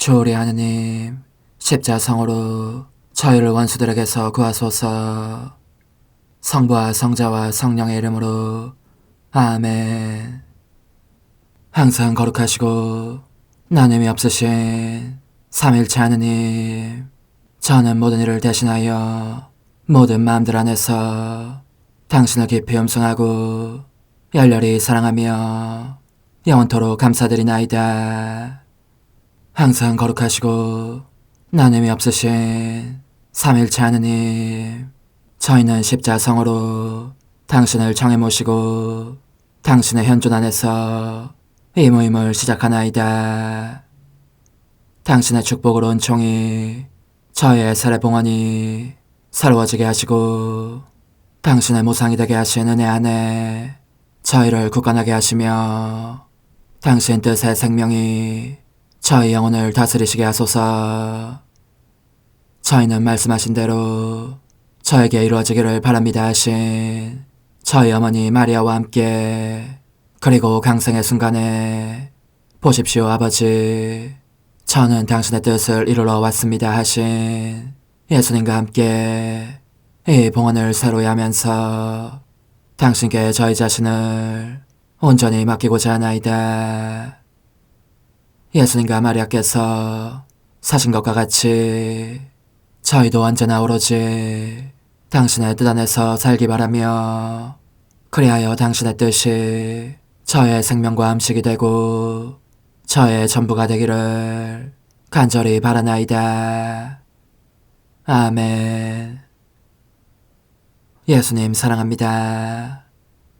주오리 하느님, 십자성으로 저희를 원수들에게서 구하소서. 성부와 성자와 성령의 이름으로 아멘. 항상 거룩하시고 나눔이 없으신 삼일체 하느님, 저는 모든 일을 대신하여 모든 마음들 안에서 당신을 깊이 음성하고 열렬히 사랑하며 영원토록 감사드리나이다. 항상 거룩하시고 나눔이 없으신 삼일체 하느님, 저희는 십자성으로 당신을 정해 모시고 당신의 현존 안에서 이 모임을 시작하나이다. 당신의 축복으로 은총이 저희의 세례봉헌이 새로워지게 하시고 당신의 모상이 되게 하신 은혜 안에 저희를 굳건하게 하시며 당신 뜻의 생명이 저희 영혼을 다스리시게 하소서. 저희는 말씀하신 대로 저에게 이루어지기를 바랍니다 하신 저희 어머니 마리아와 함께, 그리고 강생의 순간에 보십시오 아버지, 저는 당신의 뜻을 이루러 왔습니다 하신 예수님과 함께 이 봉헌을 새로이 하면서 당신께 저희 자신을 온전히 맡기고자 하나이다. 예수님과 마리아께서 사신 것과 같이 저희도 언제나 오로지 당신의 뜻 안에서 살기 바라며, 그리하여 당신의 뜻이 저의 생명과 음식이 되고 저의 전부가 되기를 간절히 바라나이다. 아멘. 예수님 사랑합니다.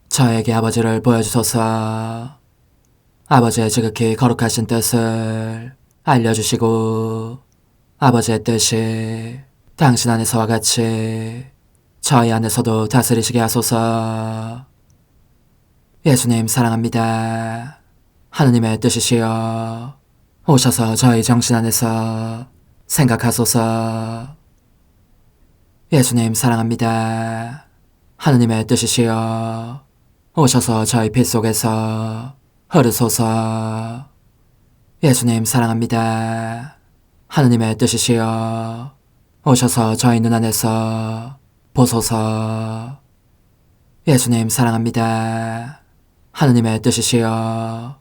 저에게 아버지를 보여주소서. 아버지의 지극히 거룩하신 뜻을 알려주시고 아버지의 뜻이 당신 안에서와 같이 저희 안에서도 다스리시게 하소서. 예수님 사랑합니다. 하느님의 뜻이시여 오셔서 저희 정신 안에서 생각하소서. 예수님 사랑합니다. 하느님의 뜻이시여 오셔서 저희 피 속에서 흐르소서. 예수님 사랑합니다. 하느님의 뜻이시여 오셔서 저희 눈 안에서 보소서. 예수님 사랑합니다. 하느님의 뜻이시여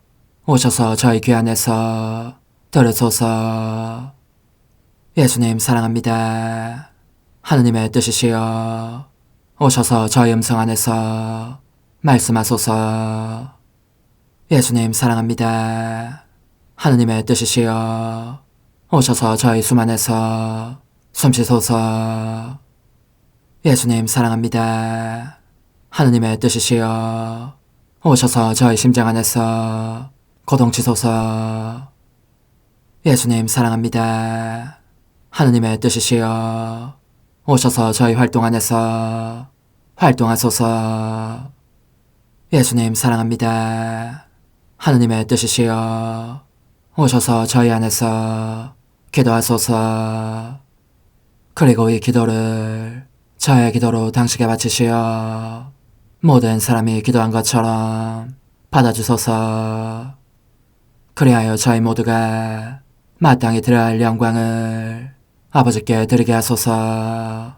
오셔서 저희 귀 안에서 들으소서. 예수님 사랑합니다. 하느님의 뜻이시여 오셔서 저희 음성 안에서 말씀하소서. 예수님 사랑합니다. 하느님의 뜻이시여 오셔서 저희 숨 안에서 숨쉬소서. 예수님 사랑합니다. 하느님의 뜻이시여 오셔서 저희 심장 안에서 고동치소서. 예수님 사랑합니다. 하느님의 뜻이시여 오셔서 저희 활동 안에서 활동하소서. 예수님 사랑합니다. 하느님의 뜻이시여 오셔서 저희 안에서 기도하소서. 그리고 이 기도를 저의 기도로 당신께 바치시어 모든 사람이 기도한 것처럼 받아주소서. 그리하여 저희 모두가 마땅히 드려야 할 영광을 아버지께 드리게 하소서.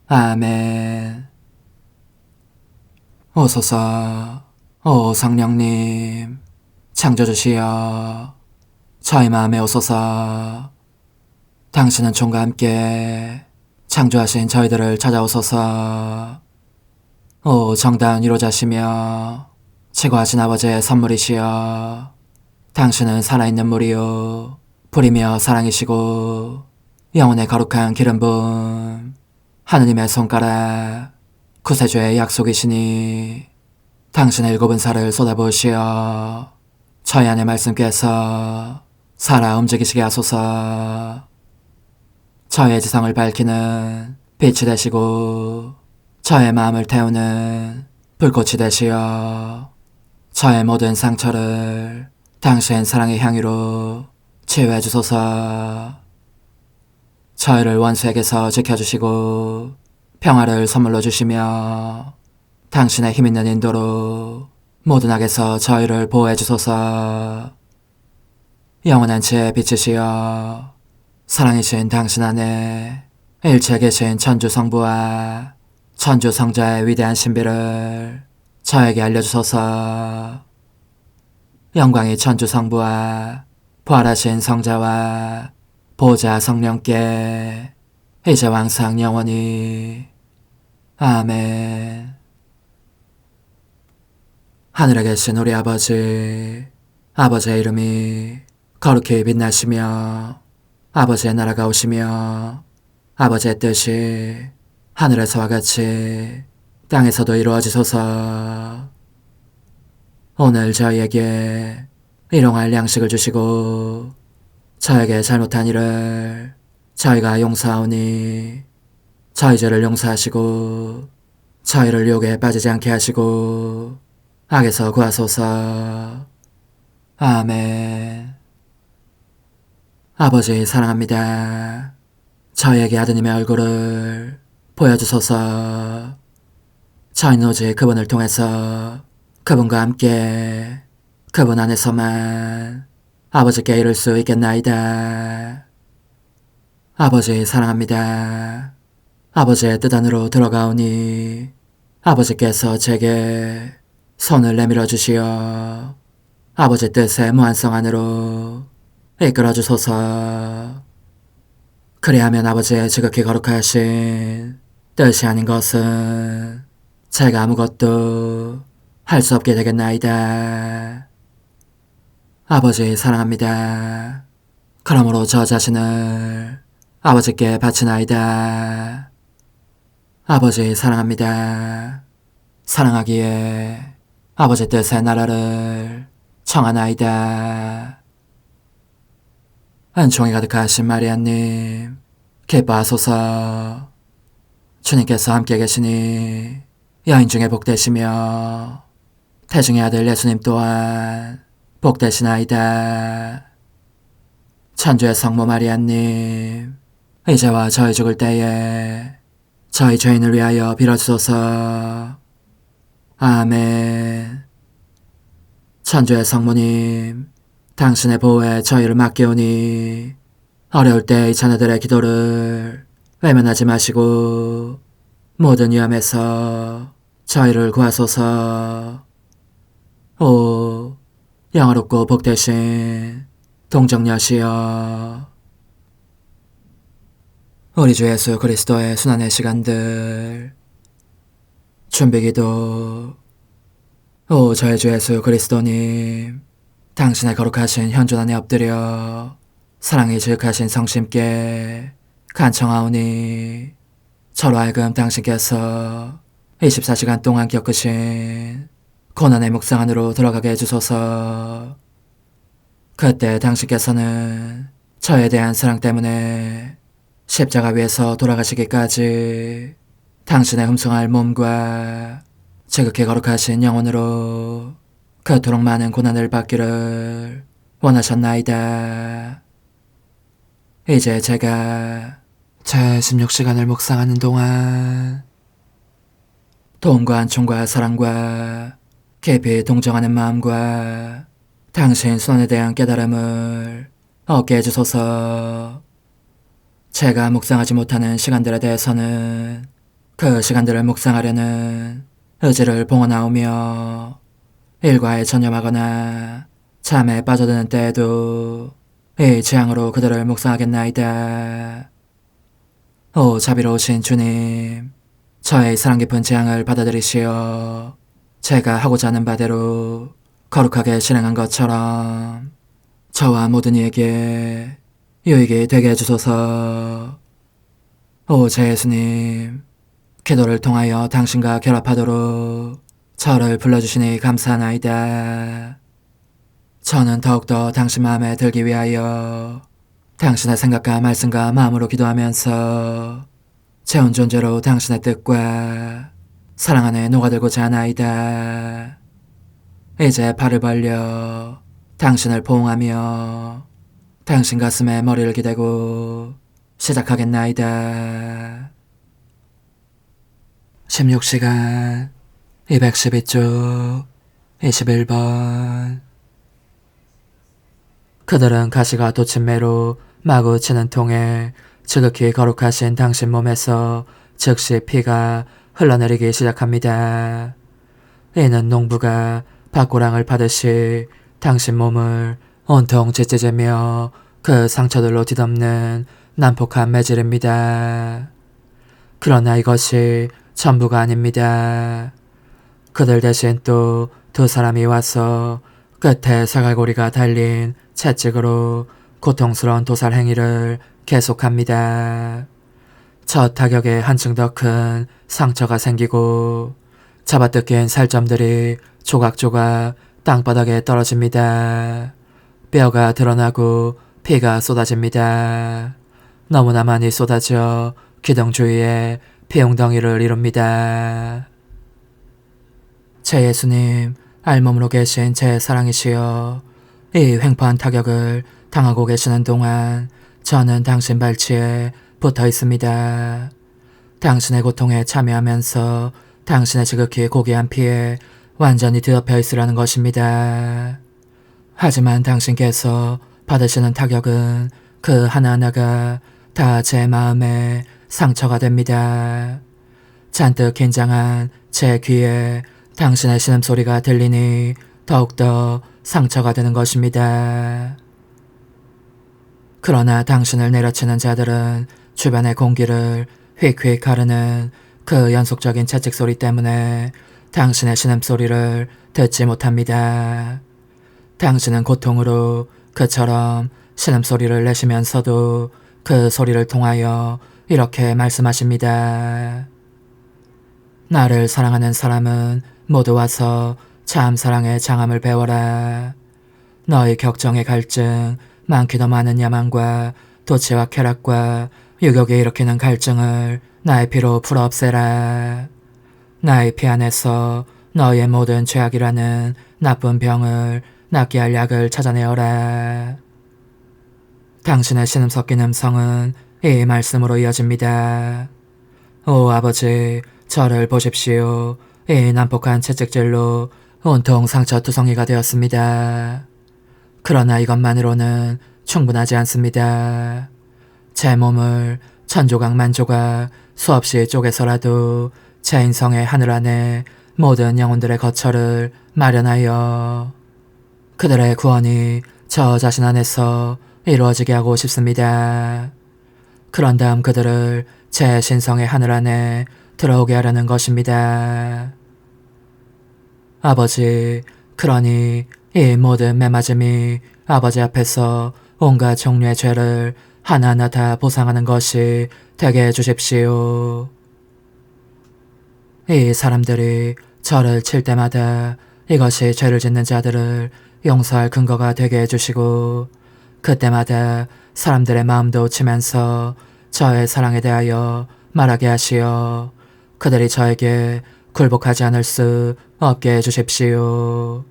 아멘. 오소서. 오 성령님 창조주시여 저희 마음에 오소서. 당신은 총과 함께 창조하신 저희들을 찾아오소서. 오 정다운 위로자시며 최고하신 아버지의 선물이시여 당신은 살아있는 물이요 불이며 사랑이시고 영혼의 거룩한 기름 부음 하느님의 손가락 구세주의 약속이시니 당신의 일곱은 살을 쏟아부으시어 저희 안에 말씀께서 살아 움직이시게 하소서. 저의 지성을 밝히는 빛이 되시고 저의 마음을 태우는 불꽃이 되시어 저의 모든 상처를 당신 사랑의 향유로 치유해 주소서. 저희를 원수에게서 지켜주시고 평화를 선물로 주시며 당신의 힘있는 인도로 모든 악에서 저희를 보호해 주소서. 영원한 제 빛이시여 사랑이신 당신 안에 일체에 계신 천주 성부와 천주 성자의 위대한 신비를 저에게 알려주소서. 영광이 천주 성부와 부활하신 성자와 보좌 성령께 이제와 항상 영원히 아멘. 하늘에 계신 우리 아버지, 아버지의 이름이 거룩히 빛나시며 아버지의 나라가 오시며 아버지의 뜻이 하늘에서와 같이 땅에서도 이루어지소서. 오늘 저희에게 일용할 양식을 주시고 저에게 잘못한 일을 저희가 용서하오니 저희 죄를 용서하시고 저희를 유혹에 빠지지 않게 하시고 악에서 구하소서. 아멘. 아버지 사랑합니다. 저희에게 아드님의 얼굴을 보여주소서. 저희는 오직 그분을 통해서 그분과 함께 그분 안에서만 아버지께 이룰 수 있겠나이다. 아버지 사랑합니다. 아버지의 뜻 안으로 들어가오니 아버지께서 제게 손을 내밀어 주시어 아버지 뜻의 무한성 안으로 이끌어 주소서. 그리하면 아버지의 지극히 거룩하신 뜻이 아닌 것은 제가 아무것도 할 수 없게 되겠나이다. 아버지 사랑합니다. 그러므로 저 자신을 아버지께 바치나이다. 아버지 사랑합니다. 사랑하기에 아버지 뜻의 나라를 청하나이다. 은총이 가득하신 마리아님, 기뻐하소서. 주님께서 함께 계시니 여인 중에 복되시며 태중의 아들 예수님 또한 복되시나이다. 천주의 성모 마리아님, 이제와 저희 죽을 때에 저희 죄인을 위하여 빌어주소서. 아멘. 천주의 성모님, 당신의 보호에 저희를 맡기오니 어려울 때 이 자녀들의 기도를 외면하지 마시고 모든 위험에서 저희를 구하소서. 오, 영화롭고 복되신 동정녀시여, 우리 주 예수 그리스도의 순환의 시간들 준비기도. 오 저희 주 예수 그리스도님, 당신의 거룩하신 현존 안에 엎드려 사랑이 지극하신 성심께 간청하오니 저로 하여금 당신께서 24시간 동안 겪으신 고난의 묵상 안으로 들어가게 해주소서. 그때 당신께서는 저에 대한 사랑 때문에 십자가 위에서 돌아가시기까지 당신의 흠숭할 몸과 지극히 거룩하신 영혼으로 그토록 많은 고난을 받기를 원하셨나이다. 이제 제가 제 16시간을 묵상하는 동안 도움과 안총과 사랑과 깊이 동정하는 마음과 당신 손에 대한 깨달음을 얻게 해주소서. 제가 묵상하지 못하는 시간들에 대해서는 그 시간들을 묵상하려는 의지를 봉헌하오며 일과에 전념하거나 잠에 빠져드는 때에도 이 취향으로 그들을 묵상하겠나이다. 오 자비로우신 주님, 저의 사랑 깊은 재앙을 받아들이시어 제가 하고자 하는 바대로 거룩하게 실행한 것처럼 저와 모든 이에게 유익이 되게 해주소서. 오 제 예수님, 기도를 통하여 당신과 결합하도록 저를 불러주시니 감사하나이다. 저는 더욱더 당신 마음에 들기 위하여 당신의 생각과 말씀과 마음으로 기도하면서 제 온 존재로 당신의 뜻과 사랑 안에 녹아들고자 하나이다. 이제 발을 벌려 당신을 포옹하며 당신 가슴에 머리를 기대고 시작하겠나이다. 16시간 212쪽 21번. 그들은 가시가 돋친 매로 마구 치는 통에 지극히 거룩하신 당신 몸에서 즉시 피가 흘러내리기 시작합니다. 이는 농부가 밭고랑을 파듯이 당신 몸을 온통 찢찢으며 그 상처들로 뒤덮는 난폭한 매질입니다. 그러나 이것이 전부가 아닙니다. 그들 대신 또 두 사람이 와서 끝에 사갈고리가 달린 채찍으로 고통스러운 도살 행위를 계속합니다. 첫 타격에 한층 더 큰 상처가 생기고 잡아뜯긴 살점들이 조각조각 땅바닥에 떨어집니다. 뼈가 드러나고 피가 쏟아집니다. 너무나 많이 쏟아져 기둥 주위에 피웅덩이를 이룹니다. 제 예수님, 알몸으로 계신 제 사랑이시여, 이 횡포한 타격을 당하고 계시는 동안 저는 당신 발치에 붙어 있습니다. 당신의 고통에 참여하면서 당신의 지극히 고귀한 피에 완전히 뒤덮여 있으라는 것입니다. 하지만 당신께서 받으시는 타격은 그 하나하나가 다 제 마음에 상처가 됩니다. 잔뜩 긴장한 제 귀에 당신의 신음소리가 들리니 더욱더 상처가 되는 것입니다. 그러나 당신을 내려치는 자들은 주변의 공기를 휙휙 가르는 그 연속적인 채찍 소리 때문에 당신의 신음소리를 듣지 못합니다. 당신은 고통으로 그처럼 신음소리를 내시면서도 그 소리를 통하여 이렇게 말씀하십니다. 나를 사랑하는 사람은 모두 와서 참 사랑의 장함을 배워라. 너희 격정의 갈증, 많기도 많은 야망과 도치와 쾌락과 유격이 일으키는 갈증을 나의 피로 풀어 없애라. 나의 피 안에서 너희의 모든 죄악이라는 나쁜 병을 낫게 할 약을 찾아내어라. 당신의 신음 섞인 음성은 이 말씀으로 이어집니다. 오 아버지, 저를 보십시오. 이 난폭한 채찍질로 온통 상처투성이가 되었습니다. 그러나 이것만으로는 충분하지 않습니다. 제 몸을 천조각 만조각 수없이 쪼개서라도 제 인성의 하늘 안에 모든 영혼들의 거처를 마련하여 그들의 구원이 저 자신 안에서 이루어지게 하고 싶습니다. 그런 다음 그들을 제 신성의 하늘 안에 들어오게 하려는 것입니다. 아버지, 그러니 이 모든 매맞음이 아버지 앞에서 온갖 종류의 죄를 하나하나 다 보상하는 것이 되게 해주십시오. 이 사람들이 저를 칠 때마다 이것이 죄를 짓는 자들을 용서할 근거가 되게 해주시고 그때마다 사람들의 마음도 치면서 저의 사랑에 대하여 말하게 하시어 그들이 저에게 굴복하지 않을 수 없게 해주십시오.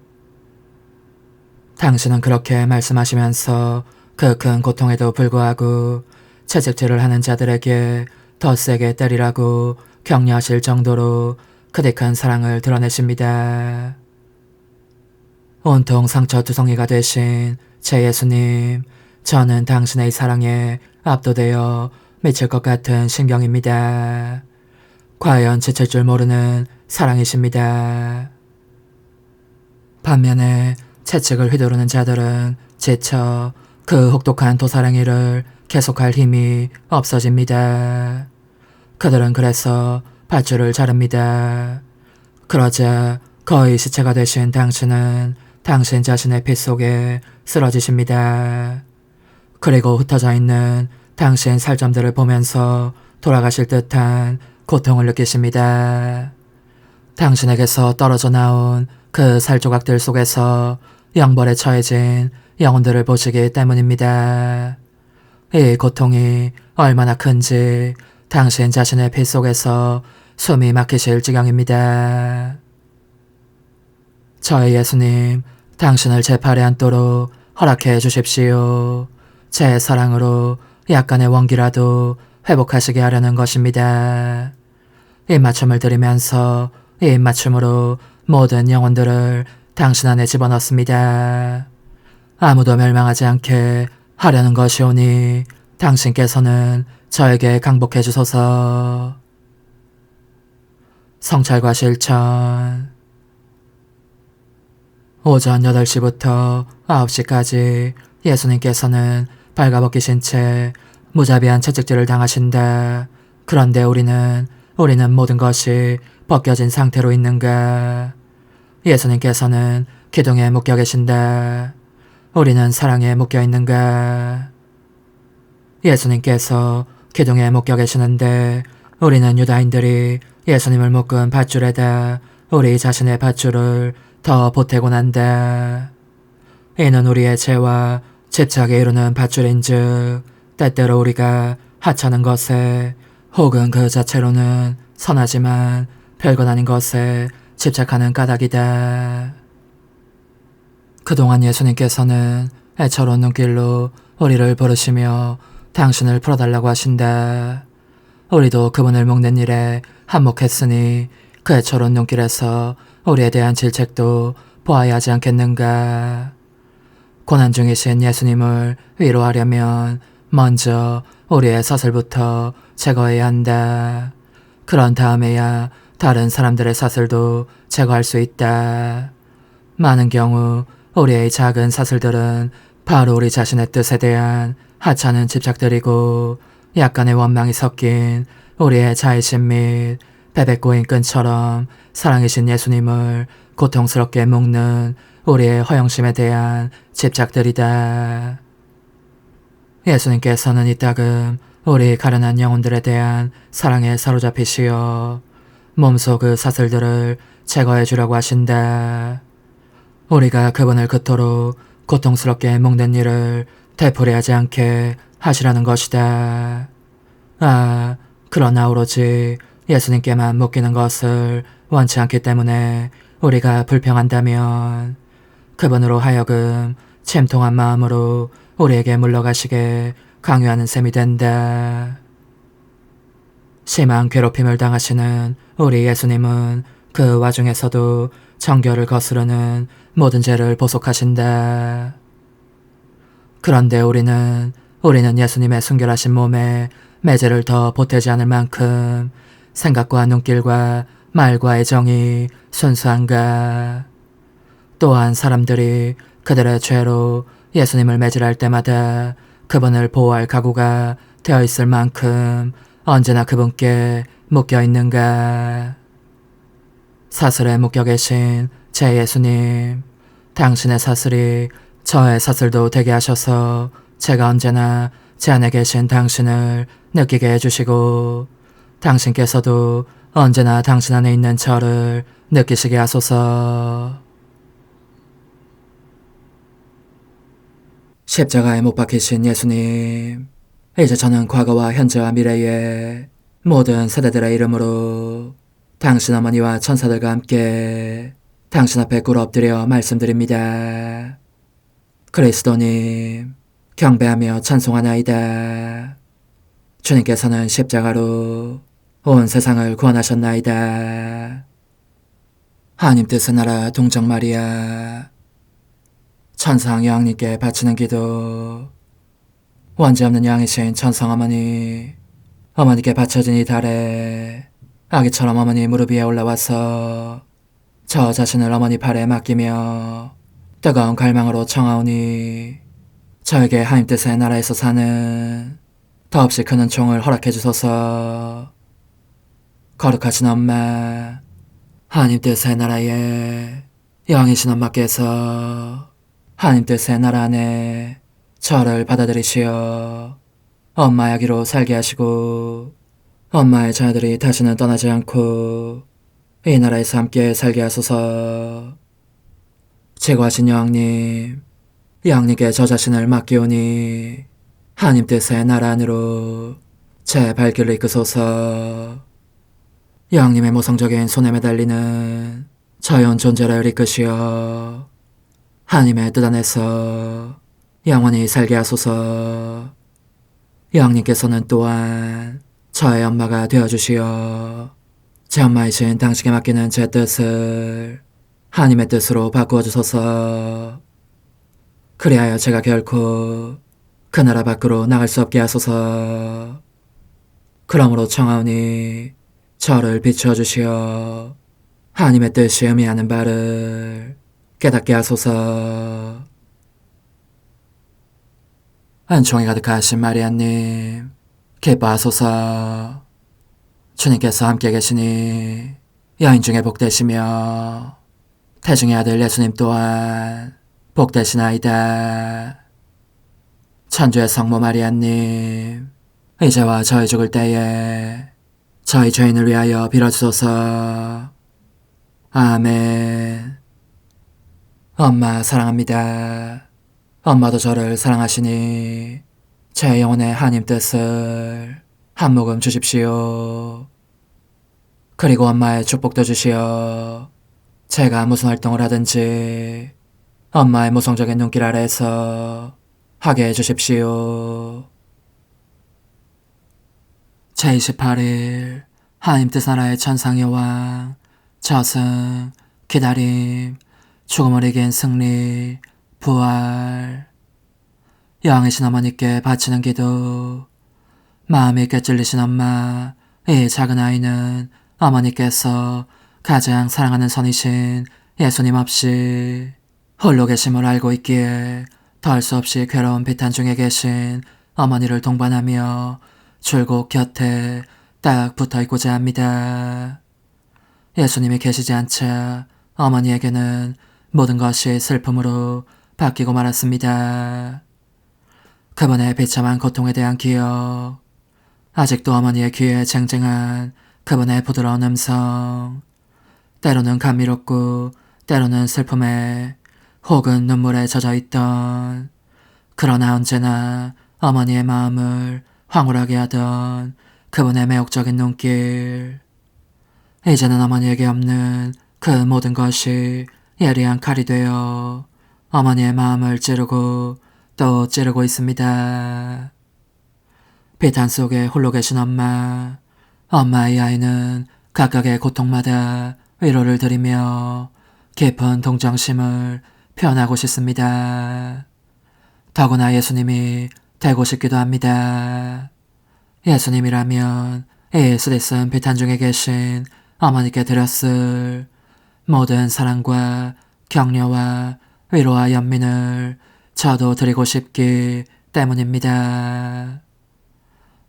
당신은 그렇게 말씀하시면서 그 큰 고통에도 불구하고 채찍질을 하는 자들에게 더 세게 때리라고 격려하실 정도로 그리 큰 사랑을 드러내십니다. 온통 상처투성이가 되신 제 예수님, 저는 당신의 이 사랑에 압도되어 미칠 것 같은 심경입니다. 과연 지칠 줄 모르는 사랑이십니다. 반면에 채찍을 휘두르는 자들은 지쳐 그 혹독한 도살행위를 계속할 힘이 없어집니다. 그들은 그래서 밧줄을 자릅니다. 그러자 거의 시체가 되신 당신은 당신 자신의 피 속에 쓰러지십니다. 그리고 흩어져 있는 당신 살점들을 보면서 돌아가실 듯한 고통을 느끼십니다. 당신에게서 떨어져 나온 그 살조각들 속에서 영벌에 처해진 영혼들을 보시기 때문입니다. 이 고통이 얼마나 큰지 당신 자신의 피 속에서 숨이 막히실 지경입니다. 저의 예수님, 당신을 제 팔에 안도록 허락해 주십시오. 제 사랑으로 약간의 원기라도 회복하시게 하려는 것입니다. 입맞춤을 드리면서 이 입맞춤으로 모든 영혼들을 당신 안에 집어넣습니다. 아무도 멸망하지 않게 하려는 것이오니 당신께서는 저에게 강복해 주소서. 성찰과 실천. 오전 8시부터 9시까지 예수님께서는 발가벗기신 채 무자비한 채찍질을 당하신다. 그런데 우리는 모든 것이 벗겨진 상태로 있는가? 예수님께서는 기둥에 묶여 계신다. 우리는 사랑에 묶여 있는가? 예수님께서 기둥에 묶여 계시는데 우리는 유다인들이 예수님을 묶은 밧줄에다 우리 자신의 밧줄을 더 보태곤 한다. 이는 우리의 죄와 집착에 이루는 밧줄인즉 때때로 우리가 하찮은 것에 혹은 그 자체로는 선하지만 별것 아닌 것에 집착하는 까닭이다. 그동안 예수님께서는 애처로운 눈길로 우리를 부르시며 당신을 풀어달라고 하신다. 우리도 그분을 묶는 일에 한몫했으니 그 애처로운 눈길에서 우리에 대한 질책도 보아야 하지 않겠는가. 고난 중이신 예수님을 위로하려면 먼저 우리의 사슬부터 제거해야 한다. 그런 다음에야 다른 사람들의 사슬도 제거할 수 있다. 많은 경우 우리의 작은 사슬들은 바로 우리 자신의 뜻에 대한 하찮은 집착들이고 약간의 원망이 섞인 우리의 자의심 및 베베꼬인 끈처럼 사랑이신 예수님을 고통스럽게 묶는 우리의 허영심에 대한 집착들이다. 예수님께서는 이따금 우리 가련한 영혼들에 대한 사랑에 사로잡히시어 몸속 그 사슬들을 제거해 주려고 하신다. 우리가 그분을 그토록 고통스럽게 묶는 일을 되풀이하지 않게 하시라는 것이다. 그러나 오로지 예수님께만 묶이는 것을 원치 않기 때문에 우리가 불평한다면 그분으로 하여금 침통한 마음으로 우리에게 물러가시게 강요하는 셈이 된다. 심한 괴롭힘을 당하시는 우리 예수님은 그 와중에서도 정결을 거스르는 모든 죄를 보속하신다. 그런데 우리는 예수님의 순결하신 몸에 매제를 더 보태지 않을 만큼 생각과 눈길과 말과 애정이 순수한가? 또한 사람들이 그들의 죄로 예수님을 매질할 때마다 그분을 보호할 각오가 되어 있을 만큼 언제나 그분께 묶여 있는가? 사슬에 묶여 계신 제 예수님, 당신의 사슬이 저의 사슬도 되게 하셔서 제가 언제나 제 안에 계신 당신을 느끼게 해주시고 당신께서도 언제나 당신 안에 있는 저를 느끼시게 하소서. 십자가에 못 박히신 예수님, 이제 저는 과거와 현재와 미래의 모든 세대들의 이름으로 당신 어머니와 천사들과 함께 당신 앞에 꿇어 엎드려 말씀드립니다. 그리스도님, 경배하며 찬송하나이다. 주님께서는 십자가로 온 세상을 구원하셨나이다. 하나님 뜻의 나라 동정 마리아, 천상 여왕님께 바치는 기도. 원죄 없는 여왕이신 천상 어머니, 어머니께 바쳐진 이 달에 아기처럼 어머니 무릎 위에 올라와서 저 자신을 어머니 팔에 맡기며 뜨거운 갈망으로 청하오니 저에게 하나님 뜻의 나라에서 사는 더없이 큰 은총을 허락해 주소서. 거룩하신 엄마, 하나님 뜻의 나라에 여왕이신 엄마께서 하나님 뜻의 나라 안에 저를 받아들이시어 엄마의 아기로 살게 하시고 엄마의 자녀들이 다시는 떠나지 않고 이 나라에서 함께 살게 하소서. 제거하신 여왕님, 여왕님께 저 자신을 맡기오니 하나님 뜻의 나라 안으로 제 발길을 이끄소서. 여왕님의 모성적인 손에 매달리는 자연 존재를 이끄시어 하나님의 뜻 안에서 영원히 살게 하소서. 여왕님께서는 또한 저의 엄마가 되어주시어 제 엄마이신 당신께 맡기는 제 뜻을 하나님의 뜻으로 바꾸어 주소서. 그리하여 제가 결코 그 나라 밖으로 나갈 수 없게 하소서. 그러므로 청하오니 저를 비추어 주시어 하나님의 뜻이 의미하는 바를 깨닫게 하소서. 은총이 가득하신 마리아님, 기뻐하소서. 주님께서 함께 계시니 여인 중에 복되시며 태중의 아들 예수님 또한 복되시나이다. 천주의 성모 마리아님, 이제와 저희 죽을 때에 저희 죄인을 위하여 빌어주소서. 아멘. 엄마 사랑합니다. 엄마도 저를 사랑하시니 제 영혼의 하나님 뜻을 한 모금 주십시오. 그리고 엄마의 축복도 주시어 제가 무슨 활동을 하든지 엄마의 모성적인 눈길 아래에서 하게 해주십시오. 제28일 하나님 뜻 나라의 천상여왕, 저승, 기다림, 죽음을 이긴 승리, 부활. 여왕이신 어머니께 바치는 기도. 마음이 꿰찔리신 엄마, 이 작은 아이는 어머니께서 가장 사랑하는 선이신 예수님 없이 홀로 계심을 알고 있기에 더할 수 없이 괴로운 비탄 중에 계신 어머니를 동반하며 줄곧 곁에 딱 붙어있고자 합니다. 예수님이 계시지 않자 어머니에게는 모든 것이 슬픔으로 바뀌고 말았습니다. 그분의 비참한 고통에 대한 기억, 아직도 어머니의 귀에 쟁쟁한 그분의 부드러운 음성, 때로는 감미롭고 때로는 슬픔에 혹은 눈물에 젖어있던, 그러나 언제나 어머니의 마음을 황홀하게 하던 그분의 매혹적인 눈길. 이제는 어머니에게 없는 그 모든 것이 예리한 칼이 되어 어머니의 마음을 찌르고 또 찌르고 있습니다. 비탄 속에 홀로 계신 엄마, 엄마의 아이는 각각의 고통마다 위로를 드리며 깊은 동정심을 표현하고 싶습니다. 더구나 예수님이 되고 싶기도 합니다. 예수님이라면 이 쓰디쓴 비탄 중에 계신 어머니께 드렸을 모든 사랑과 격려와 위로와 연민을 저도 드리고 싶기 때문입니다.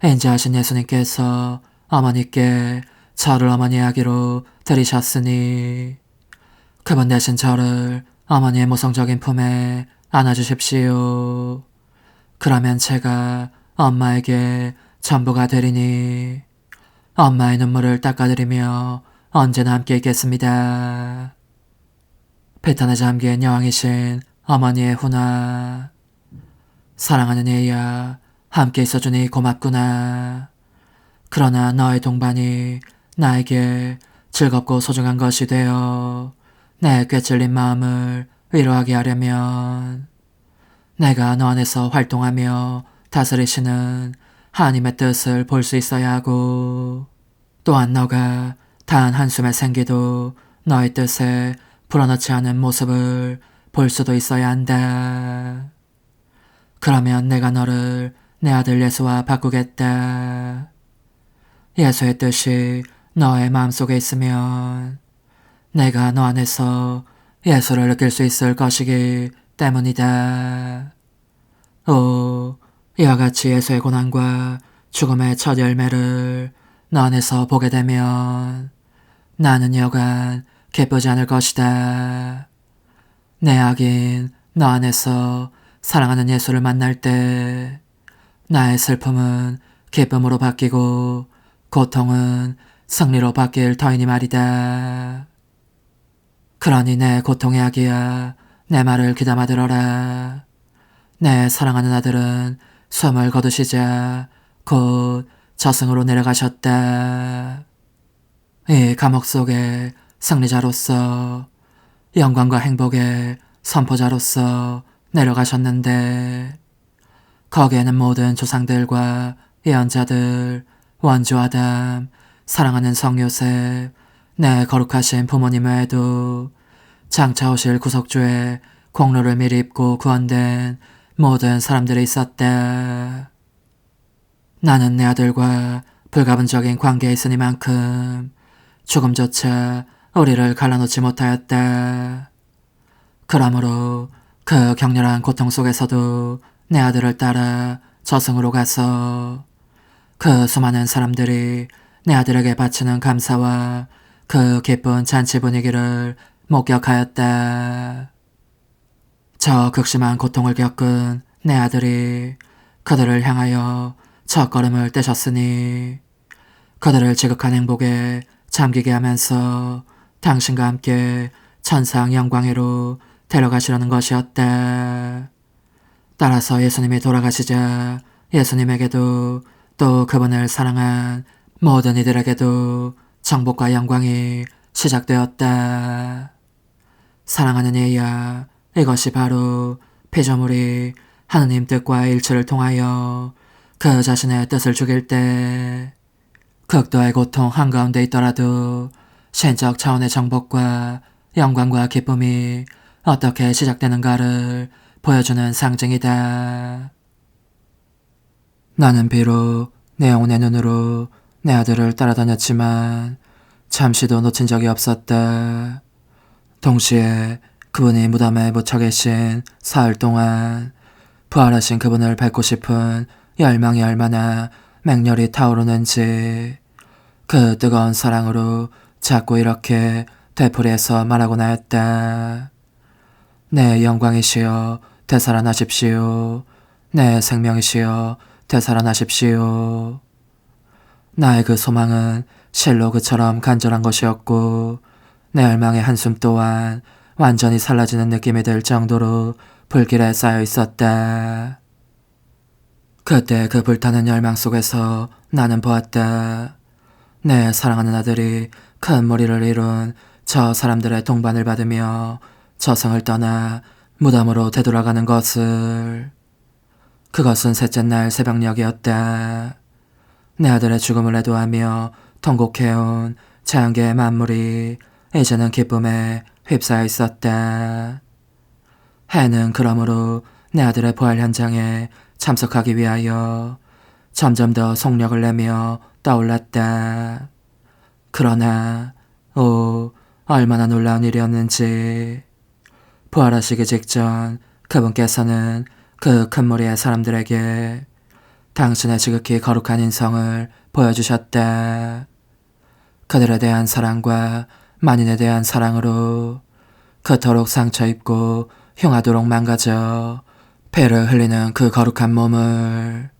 인자하신 예수님께서 어머니께 저를 어머니 아기로 들이셨으니 그분 대신 저를 어머니의 모성적인 품에 안아주십시오. 그러면 제가 엄마에게 전부가 되리니 엄마의 눈물을 닦아드리며 언제나 함께 있겠습니다. 비탄에 잠긴 여왕이신 어머니의 훈화. 사랑하는 얘야, 함께 있어주니 고맙구나. 그러나 너의 동반이 나에게 즐겁고 소중한 것이 되어 내 꿰찔린 마음을 위로하게 하려면 내가 너 안에서 활동하며 다스리시는 하나님의 뜻을 볼 수 있어야 하고, 또한 너가 단 한숨의 생기도 너의 뜻에 불어넣지 않은 모습을 볼 수도 있어야 한다. 그러면 내가 너를 내 아들 예수와 바꾸겠다. 예수의 뜻이 너의 마음속에 있으면 내가 너 안에서 예수를 느낄 수 있을 것이기 때문이다. 오, 이와 같이 예수의 고난과 죽음의 첫 열매를 너 안에서 보게 되면 나는 여간 기쁘지 않을 것이다. 내 악인 너 안에서 사랑하는 예수를 만날 때 나의 슬픔은 기쁨으로 바뀌고 고통은 승리로 바뀔 터이니 말이다. 그러니 내 고통의 아기야, 내 말을 귀담아 들어라. 내 사랑하는 아들은 숨을 거두시자 곧 저승으로 내려가셨다. 이 감옥 속에 승리자로서 영광과 행복의 선포자로서 내려가셨는데 거기에는 모든 조상들과 예언자들, 원주 아담, 사랑하는 성 요셉, 내 거룩하신 부모님 외에도 장차 오실 구속주의 공로를 미리 입고 구원된 모든 사람들이 있었다. 나는 내 아들과 불가분적인 관계에 있으니만큼 조금조차 우리를 갈라놓지 못하였다. 그러므로 그 격렬한 고통 속에서도 내 아들을 따라 저승으로 가서 그 수많은 사람들이 내 아들에게 바치는 감사와 그 기쁜 잔치 분위기를 목격하였다. 저 극심한 고통을 겪은 내 아들이 그들을 향하여 첫걸음을 떼셨으니 그들을 지극한 행복에 잠기게 하면서 당신과 함께 천상 영광으로 데려가시려는 것이었다. 따라서 예수님이 돌아가시자 예수님에게도 또 그분을 사랑한 모든 이들에게도 정복과 영광이 시작되었다. 사랑하는 얘야, 이것이 바로 피조물이 하느님 뜻과 일치를 통하여 그 자신의 뜻을 죽일 때 극도의 고통 한가운데 있더라도 신적 차원의 정복과 영광과 기쁨이 어떻게 시작되는가를 보여주는 상징이다. 나는 비록 내 영혼의 눈으로 내 아들을 따라다녔지만 잠시도 놓친 적이 없었다. 동시에 그분이 무덤에 묻혀 계신 사흘 동안 부활하신 그분을 뵙고 싶은 열망이 얼마나 맹렬히 타오르는지 그 뜨거운 사랑으로 자꾸 이렇게 되풀이해서 말하곤 하였다. 내 영광이시여 되살아나십시오. 내 생명이시여 되살아나십시오. 나의 그 소망은 실로 그처럼 간절한 것이었고 내 열망의 한숨 또한 완전히 사라지는 느낌이 들 정도로 불길에 쌓여 있었다. 그때 그 불타는 열망 속에서 나는 보았다. 내 사랑하는 아들이 큰 무리를 이룬 저 사람들의 동반을 받으며 저승을 떠나 무덤으로 되돌아가는 것을. 그것은 셋째 날 새벽녘이었다. 내 아들의 죽음을 애도하며 통곡해온 자연계의 만물이 이제는 기쁨에 휩싸여 있었다. 해는 그러므로 내 아들의 부활 현장에 참석하기 위하여 점점 더 속력을 내며 떠올랐다. 그러나 얼마나 놀라운 일이었는지. 부활하시기 직전 그분께서는 그 큰 무리의 사람들에게 당신의 지극히 거룩한 인성을 보여주셨다. 그들에 대한 사랑과 만인에 대한 사랑으로 그토록 상처 입고 흉하도록 망가져 피를 흘리는 그 거룩한 몸을.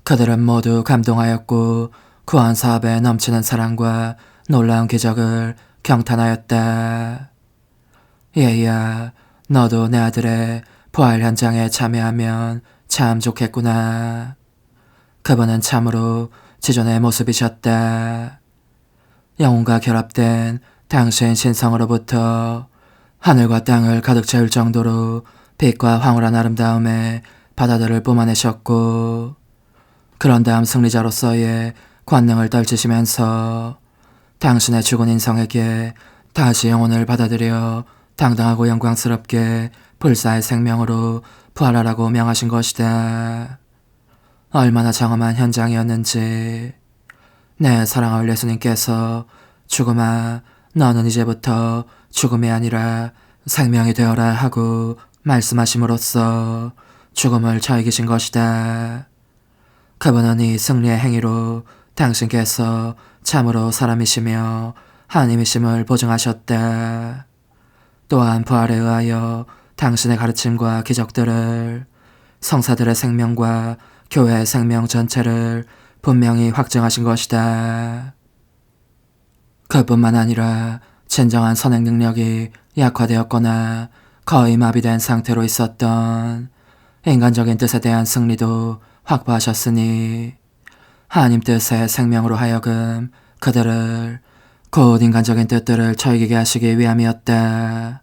그들은 모두 감동하였고 구원 사업에 넘치는 사랑과 놀라운 기적을 경탄하였다. 얘야, 너도 내 아들의 부활 현장에 참여하면 참 좋겠구나. 그분은 참으로 지존의 모습이셨다. 영혼과 결합된 당신 신성으로부터 하늘과 땅을 가득 채울 정도로 빛과 황홀한 아름다움에 바다들을 뿜어내셨고 그런 다음 승리자로서의 권능을 떨치시면서 당신의 죽은 인성에게 다시 영혼을 받아들여 당당하고 영광스럽게 불사의 생명으로 부활하라고 명하신 것이다. 얼마나 장엄한 현장이었는지. 내 사랑할 예수님께서 죽음아 너는 이제부터 죽음이 아니라 생명이 되어라 하고 말씀하심으로써 죽음을 저 이기신 것이다. 그분은 이 승리의 행위로 당신께서 참으로 사람이시며 하나님이심을 보증하셨다. 또한 부활에 의하여 당신의 가르침과 기적들을 성사들의 생명과 교회의 생명 전체를 분명히 확증하신 것이다. 그뿐만 아니라 진정한 선행 능력이 약화되었거나 거의 마비된 상태로 있었던 인간적인 뜻에 대한 승리도 확보하셨으니 하나님 뜻의 생명으로 하여금 그들을 곧 인간적인 뜻들을 처이게 하시기 위함이었다.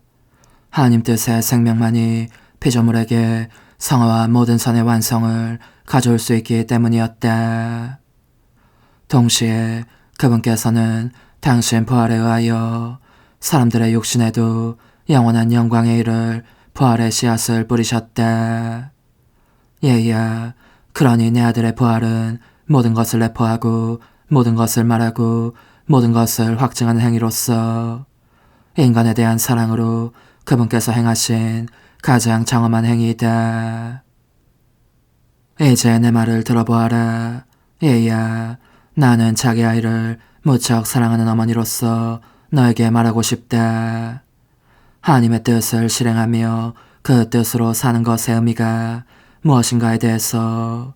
하나님 뜻의 생명만이 피조물에게 성화와 모든 선의 완성을 가져올 수 있기 때문이었다. 동시에 그분께서는 당신 부활에 의하여 사람들의 육신에도 영원한 영광의 일을 부활의 씨앗을 뿌리셨다. 얘야, 그러니 내 아들의 부활은 모든 것을 내포하고 모든 것을 말하고 모든 것을 확증하는 행위로서 인간에 대한 사랑으로 그분께서 행하신 가장 장엄한 행위이다. 이제 내 말을 들어보아라. 얘야, 나는 자기 아이를 무척 사랑하는 어머니로서 너에게 말하고 싶다. 하나님의 뜻을 실행하며 그 뜻으로 사는 것의 의미가 무엇인가에 대해서,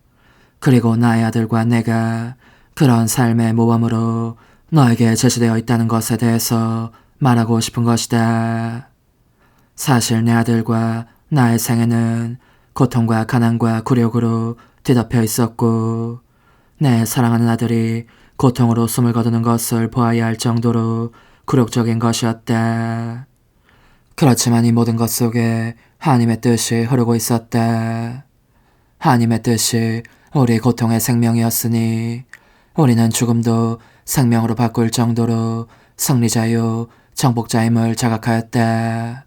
그리고 나의 아들과 내가 그런 삶의 모범으로 너에게 제시되어 있다는 것에 대해서 말하고 싶은 것이다. 사실 내 아들과 나의 생애는 고통과 가난과 굴욕으로 뒤덮여 있었고, 내 사랑하는 아들이 고통으로 숨을 거두는 것을 보아야 할 정도로 굴욕적인 것이었다. 그렇지만 이 모든 것 속에 하나님의 뜻이 흐르고 있었다. 하나님의 뜻이 우리 고통의 생명이었으니 우리는 죽음도 생명으로 바꿀 정도로 승리자요 정복자임을 자각하였다.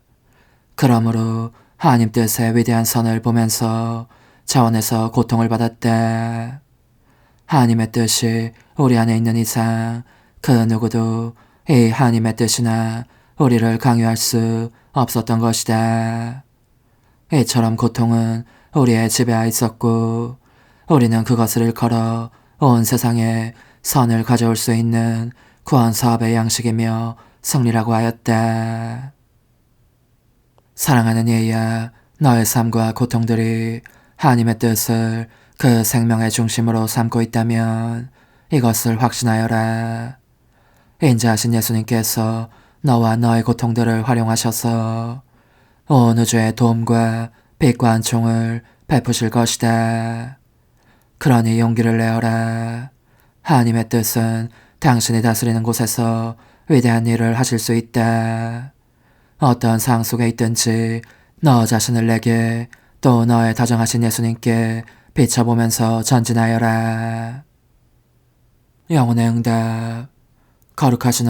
그러므로 하나님 뜻의 위대한 선을 보면서 자원에서 고통을 받았다. 하나님의 뜻이 우리 안에 있는 이상 그 누구도 이 하나님의 뜻이나 우리를 강요할 수 없었던 것이다. 이처럼 고통은 우리의 지배하에 있었고 우리는 그것을 일컬어 온 세상에 선을 가져올 수 있는 구원 사업의 양식이며 승리라고 하였다. 사랑하는 얘야, 너의 삶과 고통들이 하나님의 뜻을 그 생명의 중심으로 삼고 있다면 이것을 확신하여라. 인자하신 예수님께서 너와 너의 고통들을 활용하셔서 온 우주의 도움과 빛과 은총을 베푸실 것이다. 그러니 용기를 내어라. 하나님의 뜻은 당신이 다스리는 곳에서 위대한 일을 하실 수 있다. 어떤 상황 속에 있든지 너 자신을 내게 또 너의 다정하신 예수님께 비춰보면서 전진하여라. 영혼의 응답. 거룩하신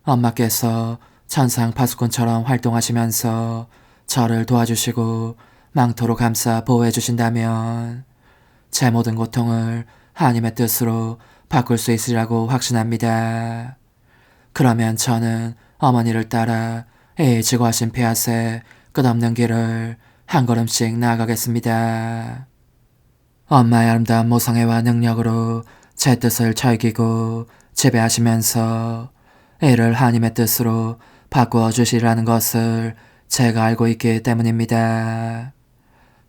엄마께서 천상 파수꾼처럼 활동하시면서 저를 도와주시고 망토로 감싸 보호해 주신다면 제 모든 고통을 하나님의 뜻으로 바꿀 수 있으리라고 확신합니다. 그러면 저는 어머니를 따라 이 지고하신 폐하새 끝없는 길을 한 걸음씩 나아가겠습니다. 엄마의 아름다운 모성애와 능력으로 제 뜻을 즐기고 지배하시면서 이를 하나님의 뜻으로 바꾸어 주시라는 것을 제가 알고 있기 때문입니다.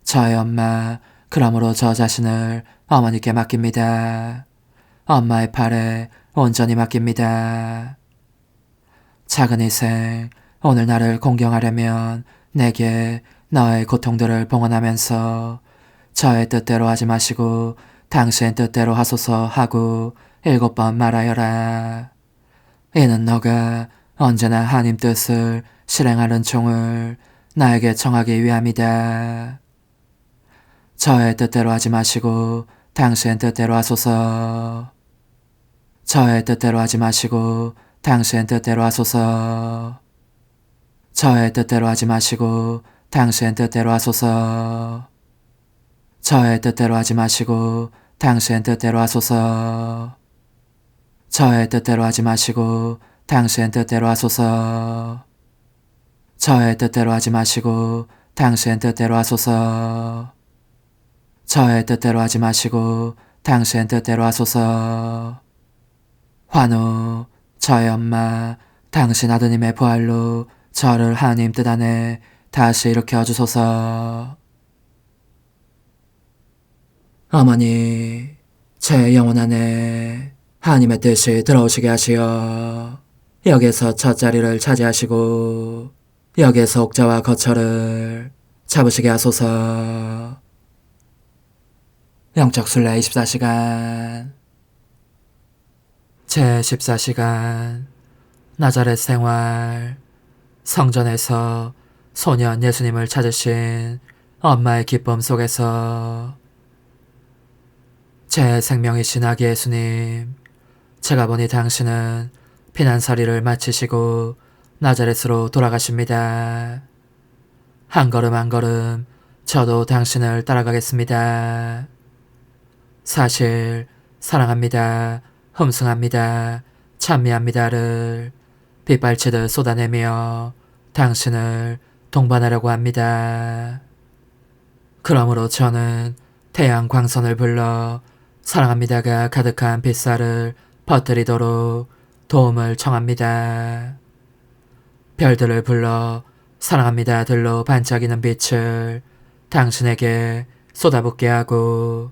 저의 엄마, 그러므로 저 자신을 어머니께 맡깁니다. 엄마의 팔에 온전히 맡깁니다. 작은 희생, 오늘 나를 공경하려면 내게 너의 고통들을 봉헌하면서 저의 뜻대로 하지 마시고 당신 뜻대로 하소서 하고 7번 말하여라. 이는 너가 언제나 하나님 뜻을 실행하는 종을 나에게 청하기 위함이다. 저의 뜻대로 하지 마시고 당신 뜻대로 하소서. 저의 뜻대로 하지 마시고 당신 뜻대로 하소서. 저의 뜻대로 하지 마시고 당신 뜻대로 하소서. 저의 뜻대로 하지 마시고 당신 뜻대로 하소서. 저의 뜻대로 하지 마시고 당신 뜻대로 하소서. 저의 뜻대로 하지 마시고 당신 뜻대로 하소서. 저의 뜻대로 하지 마시고 당신 뜻대로 하소서. 환호, 저의 엄마, 당신 아드님의 부활로 저를 하나님 뜻 안에 다시 일으켜 주소서. 어머니, 제 영혼 안에 하나님의 뜻이 들어오시게 하시어 여기에서 첫 자리를 차지하시고 여기에서 옥자와 거처를 잡으시게 하소서. 영적 순례 24시간 제 14시간 나자렛 생활. 성전에서 소년 예수님을 찾으신 엄마의 기쁨 속에서. 제 생명이신 아기 예수님, 제가 보니 당신은 피난살이를 마치시고 나자렛으로 돌아가십니다. 한 걸음 한 걸음 저도 당신을 따라가겠습니다. 사실 사랑합니다, 흠숭합니다, 찬미합니다를 빗발치듯 쏟아내며 당신을 동반하려고 합니다. 그러므로 저는 태양 광선을 불러 사랑합니다가 가득한 빗살을 퍼뜨리도록 도움을 청합니다. 별들을 불러 사랑합니다들로 반짝이는 빛을 당신에게 쏟아붓게 하고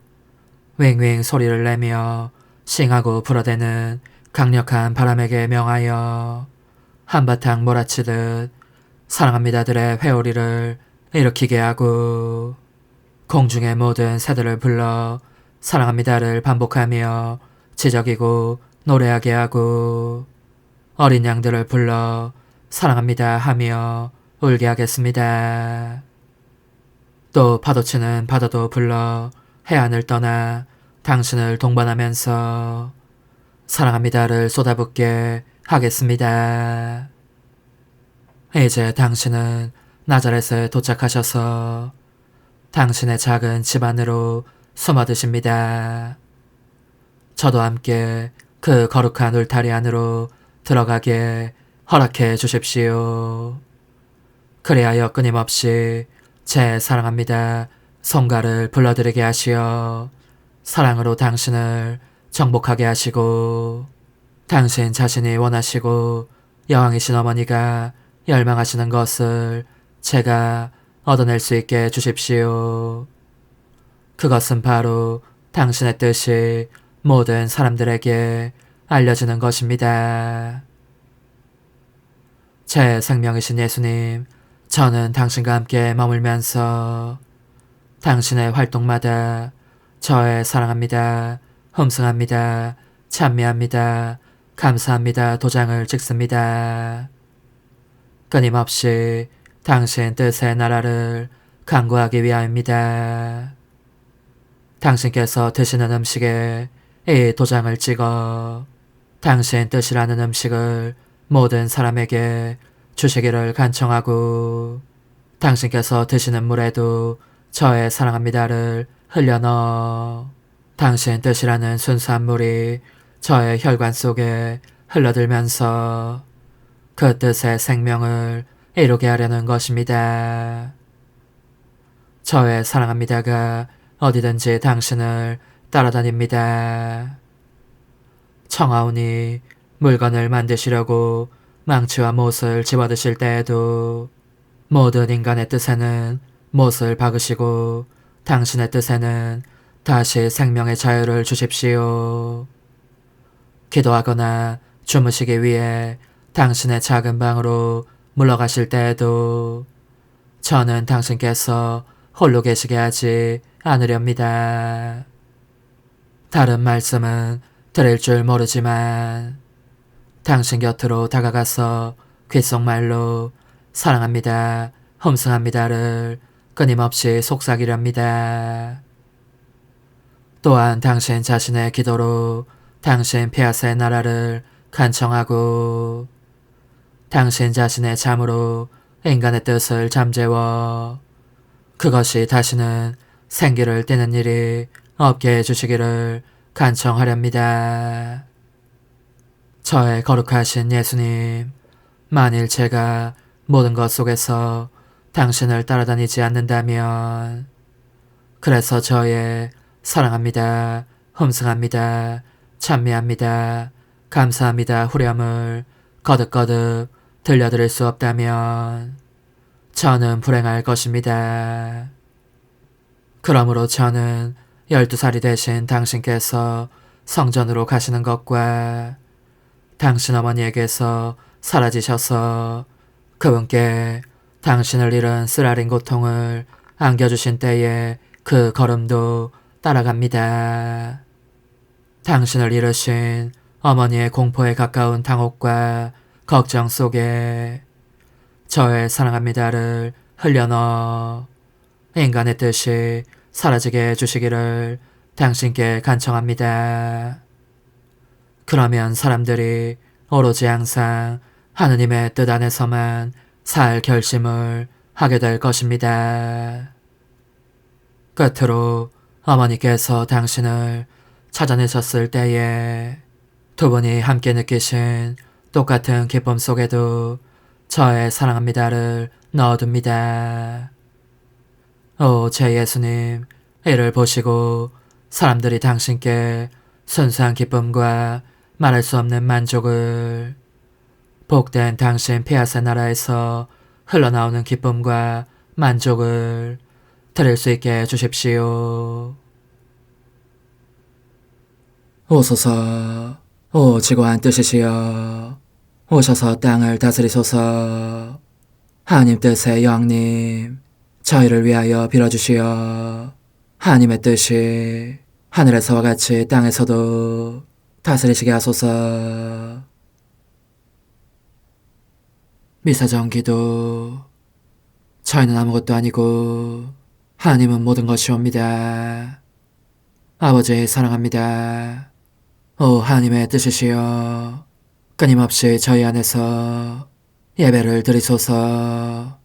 윙윙 소리를 내며 싱하고 불어대는 강력한 바람에게 명하여 한바탕 몰아치듯 사랑합니다들의 회오리를 일으키게 하고 공중의 모든 새들을 불러 사랑합니다를 반복하며 지저귀고 노래하게 하고 어린 양들을 불러 사랑합니다 하며 울게 하겠습니다. 또 파도치는 바다도 불러 해안을 떠나 당신을 동반하면서 사랑합니다를 쏟아붓게 하겠습니다. 이제 당신은 나자렛에 도착하셔서 당신의 작은 집 안으로 숨어드십니다. 저도 함께 그 거룩한 울타리 안으로 들어가게 허락해 주십시오. 그리하여 끊임없이 제 사랑합니다 성가를 불러드리게 하시어 사랑으로 당신을 정복하게 하시고 당신 자신이 원하시고 여왕이신 어머니가 열망하시는 것을 제가 얻어낼 수 있게 해주십시오. 그것은 바로 당신의 뜻이 모든 사람들에게 알려지는 것입니다. 제 생명이신 예수님, 저는 당신과 함께 머물면서 당신의 활동마다 저의 사랑합니다, 흠숭합니다, 찬미합니다, 감사합니다 도장을 찍습니다. 끊임없이 당신 뜻의 나라를 강구하기 위함입니다. 당신께서 드시는 음식에 이 도장을 찍어 당신 뜻이라는 음식을 모든 사람에게 주시기를 간청하고 당신께서 드시는 물에도 저의 사랑합니다를 흘려넣어 당신 뜻이라는 순수한 물이 저의 혈관 속에 흘러들면서 그 뜻의 생명을 이루게 하려는 것입니다. 저의 사랑합니다가 어디든지 당신을 따라다닙니다. 청하오니 물건을 만드시려고 망치와 못을 집어드실 때에도 모든 인간의 뜻에는 못을 박으시고 당신의 뜻에는 다시 생명의 자유를 주십시오. 기도하거나 주무시기 위해 당신의 작은 방으로 물러가실 때에도 저는 당신께서 홀로 계시게 하지 않으렵니다. 다른 말씀은 드릴 줄 모르지만 당신 곁으로 다가가서 귓속말로 사랑합니다, 흠숭합니다를 끊임없이 속삭이렵니다. 또한 당신 자신의 기도로 당신 폐하의 나라를 간청하고 당신 자신의 잠으로 인간의 뜻을 잠재워 그것이 다시는 생기를 띠는 일이 없게 해주시기를 간청하렵니다. 저의 거룩하신 예수님, 만일 제가 모든 것 속에서 당신을 따라다니지 않는다면 그래서 저의 사랑합니다, 흠숭합니다, 찬미합니다, 감사합니다 후렴을 거듭거듭 들려드릴 수 없다면 저는 불행할 것입니다. 그러므로 저는 12살이 되신 당신께서 성전으로 가시는 것과 당신 어머니에게서 사라지셔서 그분께 당신을 잃은 쓰라린 고통을 안겨주신 때의 그 걸음도 따라갑니다. 당신을 잃으신 어머니의 공포에 가까운 당혹과 걱정 속에 저의 사랑합니다를 흘려넣어 인간의 뜻이 사라지게 해주시기를 당신께 간청합니다. 그러면 사람들이 오로지 항상 하느님의 뜻 안에서만 살 결심을 하게 될 것입니다. 끝으로 어머니께서 당신을 찾아내셨을 때에 두 분이 함께 느끼신 똑같은 기쁨 속에도 저의 사랑합니다를 넣어둡니다. 오, 제 예수님, 이를 보시고 사람들이 당신께 순수한 기쁨과 말할 수 없는 만족을, 복된 당신 피아세 나라에서 흘러나오는 기쁨과 만족을 드릴 수 있게 해주십시오. 오소서, 오 지고한 뜻이시여, 오셔서 땅을 다스리소서. 하나님 뜻의 여왕님, 저희를 위하여 빌어주시어. 하나님의 뜻이 하늘에서와 같이 땅에서도 다스리시게 하소서. 미사정 기도. 저희는 아무것도 아니고 하나님은 모든 것이옵니다. 아버지 사랑합니다. 오 하나님의 뜻이시여, 끊임없이 저희 안에서 예배를 드리소서.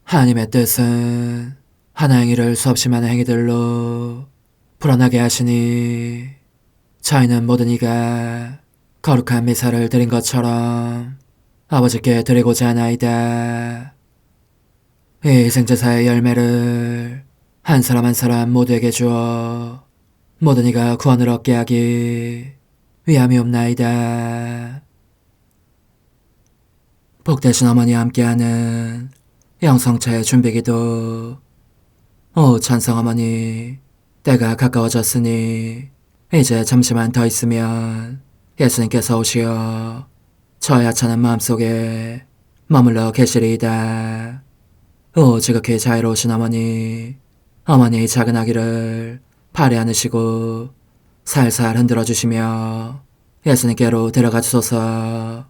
하나님의 뜻은 하나 행위를 수없이 많은 행위들로 불어나게 하시니 저희는 모든 이가 거룩한 미사를 드린 것처럼 아버지께 드리고자 하나이다. 이 희생제사의 열매를 한 사람 한 사람 모두에게 주어 모든 이가 구원을 얻게 하기 위함이옵나이다. 복되신 어머니와 함께하는 영성차의 준비기도. 오 찬성 어머니, 때가 가까워졌으니 이제 잠시만 더 있으면 예수님께서 오시어 저의 하찮은 마음속에 머물러 계시리이다. 오 지극히 자유로우신 어머니, 어머니의 작은 아기를 팔에 안으시고 살살 흔들어 주시며 예수님께로 데려가 주소서.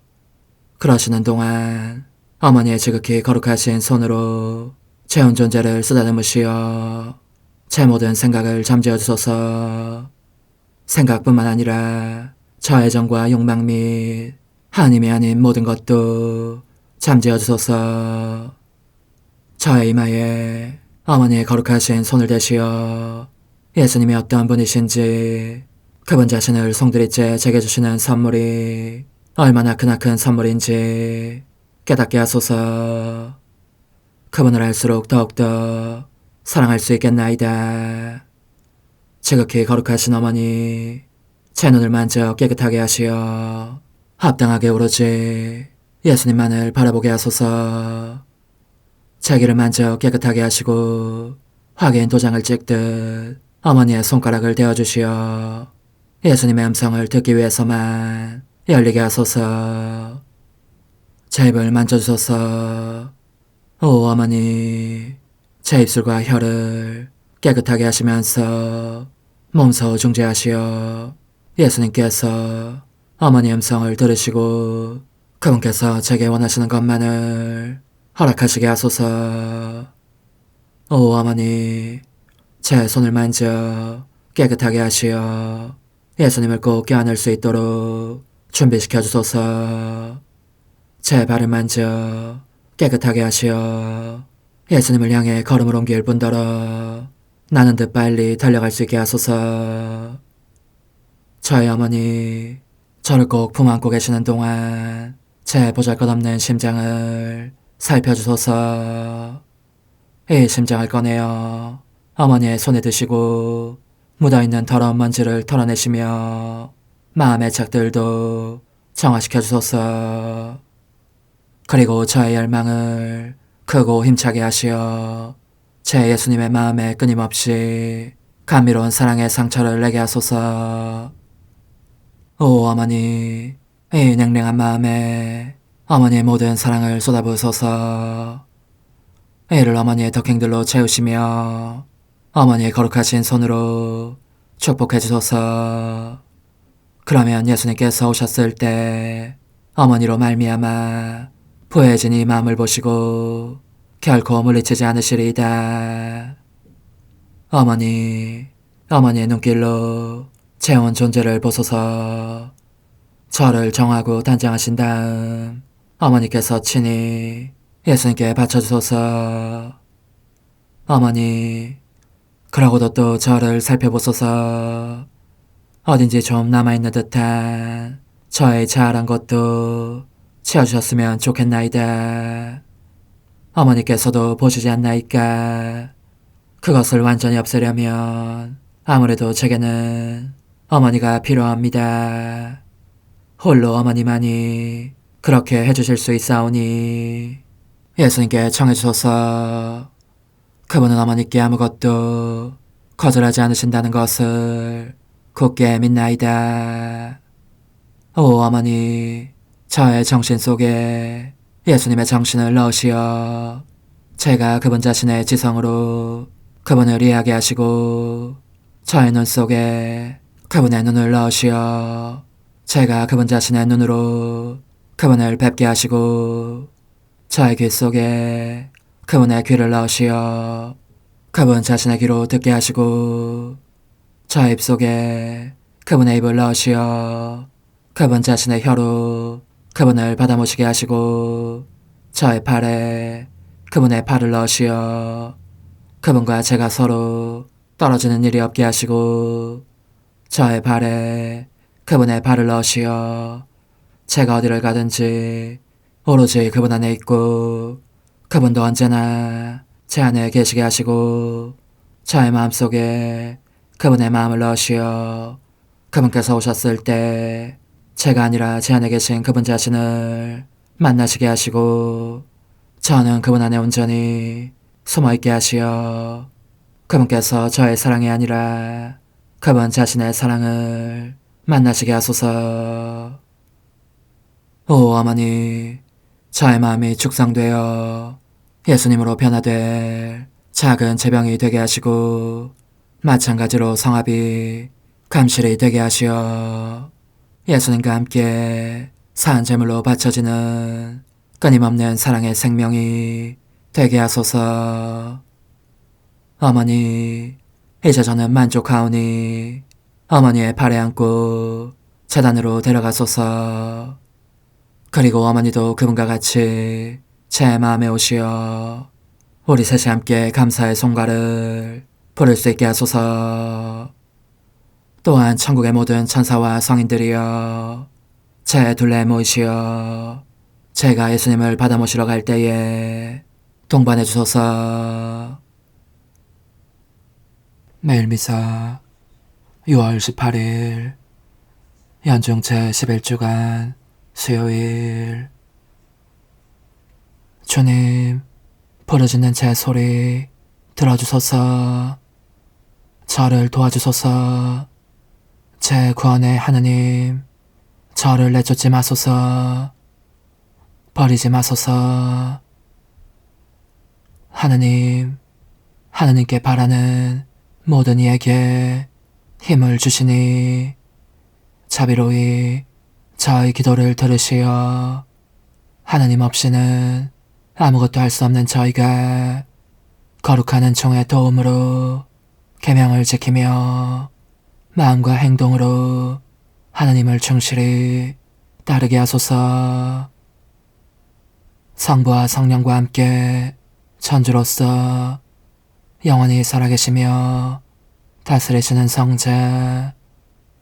그러시는 동안 어머니의 지극히 거룩하신 손으로 제 온 존재를 쓰다듬으시어 제 모든 생각을 잠재워 주소서. 생각뿐만 아니라 저의 정과 욕망 및 하나님이 아닌 모든 것도 잠재워 주소서. 저의 이마에 어머니의 거룩하신 손을 대시어 예수님이 어떤 분이신지, 그분 자신을 송두리째 제게 주시는 선물이 얼마나 크나큰 선물인지 깨닫게 하소서. 그분을 알수록 더욱더 사랑할 수 있겠나이다. 지극히 거룩하신 어머니, 제 눈을 만져 깨끗하게 하시어 합당하게 오로지 예수님만을 바라보게 하소서. 제 귀를 만져 깨끗하게 하시고 확인 도장을 찍듯 어머니의 손가락을 대어주시어 예수님의 음성을 듣기 위해서만 열리게 하소서. 제 입을 만져주소서. 오 어머니, 제 입술과 혀를 깨끗하게 하시면서 몸소 중재하시어 예수님께서 어머니 음성을 들으시고 그분께서 제게 원하시는 것만을 허락하시게 하소서. 오 어머니, 제 손을 만져 깨끗하게 하시어 예수님을 꼭 껴안을 수 있도록 준비시켜 주소서. 제 발을 만져 깨끗하게 하시어 예수님을 향해 걸음을 옮길 뿐더러 나는 듯 빨리 달려갈 수 있게 하소서. 저의 어머니, 저를 꼭 품안고 계시는 동안 제 보잘것없는 심장을 살펴주소서. 이 심장을 꺼내어 어머니의 손에 드시고 묻어있는 더러운 먼지를 털어내시며 마음의 착들도 정화시켜 주소서. 그리고 저의 열망을 크고 힘차게 하시어 제 예수님의 마음에 끊임없이 감미로운 사랑의 상처를 내게 하소서. 오 어머니, 이 냉랭한 마음에 어머니의 모든 사랑을 쏟아부으소서. 이를 어머니의 덕행들로 채우시며 어머니의 거룩하신 손으로 축복해 주소서. 그러면 예수님께서 오셨을 때 어머니로 말미암아 부해진 이 마음을 보시고 결코 물리치지 않으시리이다. 어머니, 어머니의 눈길로 제 온 존재를 보소서. 저를 정하고 단장하신 다음 어머니께서 친히 예수님께 바쳐주소서. 어머니, 그러고도 또 저를 살펴보소서. 어딘지 좀 남아있는 듯한 저의 자아란 것도 채워주셨으면 좋겠나이다. 어머니께서도 보시지 않나이까? 그것을 완전히 없애려면 아무래도 제게는 어머니가 필요합니다. 홀로 어머니만이 그렇게 해주실 수 있사오니 예수님께 청해주소서. 그분은 어머니께 아무것도 거절하지 않으신다는 것을 굳게 믿나이다. 오 어머니, 저의 정신 속에 예수님의 정신을 넣으시어 제가 그분 자신의 지성으로 그분을 이해하게 하시고 저의 눈 속에 그분의 눈을 넣으시어 제가 그분 자신의 눈으로 그분을 뵙게 하시고 저의 귀 속에 그분의 귀를 넣으시어 그분 자신의 귀로 듣게 하시고 저의 입 속에 그분의 입을 넣으시어 그분 자신의 혀로 그분을 받아모시게 하시고 저의 팔에 그분의 팔을 넣으시어 그분과 제가 서로 떨어지는 일이 없게 하시고 저의 발에 그분의 발을 넣으시어 제가 어디를 가든지 오로지 그분 안에 있고 그분도 언제나 제 안에 계시게 하시고 저의 마음속에 그분의 마음을 넣으시어 그분께서 오셨을 때 제가 아니라 제 안에 계신 그분 자신을 만나시게 하시고 저는 그분 안에 온전히 숨어있게 하시어 그분께서 저의 사랑이 아니라 그분 자신의 사랑을 만나시게 하소서. 오 어머니, 저의 마음이 축성되어 예수님으로 변화될 작은 제병이 되게 하시고 마찬가지로 성합이 감실이 되게 하시어 예수님과 함께 산 제물로 바쳐지는 끊임없는 사랑의 생명이 되게 하소서. 어머니, 이제 저는 만족하오니 어머니의 발에 안고 제단으로 데려가소서. 그리고 어머니도 그분과 같이 제 마음에 오시어 우리 셋이 함께 감사의 송가를 부를 수 있게 하소서. 또한 천국의 모든 천사와 성인들이여 제 둘레에 모이시어 제가 예수님을 받아 모시러 갈 때에 동반해 주소서. 매일 미사 6월 18일 연중 제11주간 수요일. 주님, 부르짖는 제 소리 들어주소서. 저를 도와주소서. 제 구원의 하느님, 저를 내쫓지 마소서. 버리지 마소서. 하느님, 하느님께 바라는 모든 이에게 힘을 주시니 자비로이 저의 기도를 들으시어 하느님 없이는 아무것도 할 수 없는 저희가 거룩한 은총의 도움으로 계명을 지키며 마음과 행동으로 하느님을 충실히 따르게 하소서. 성부와 성령과 함께 천주로서 영원히 살아계시며 다스리시는 성자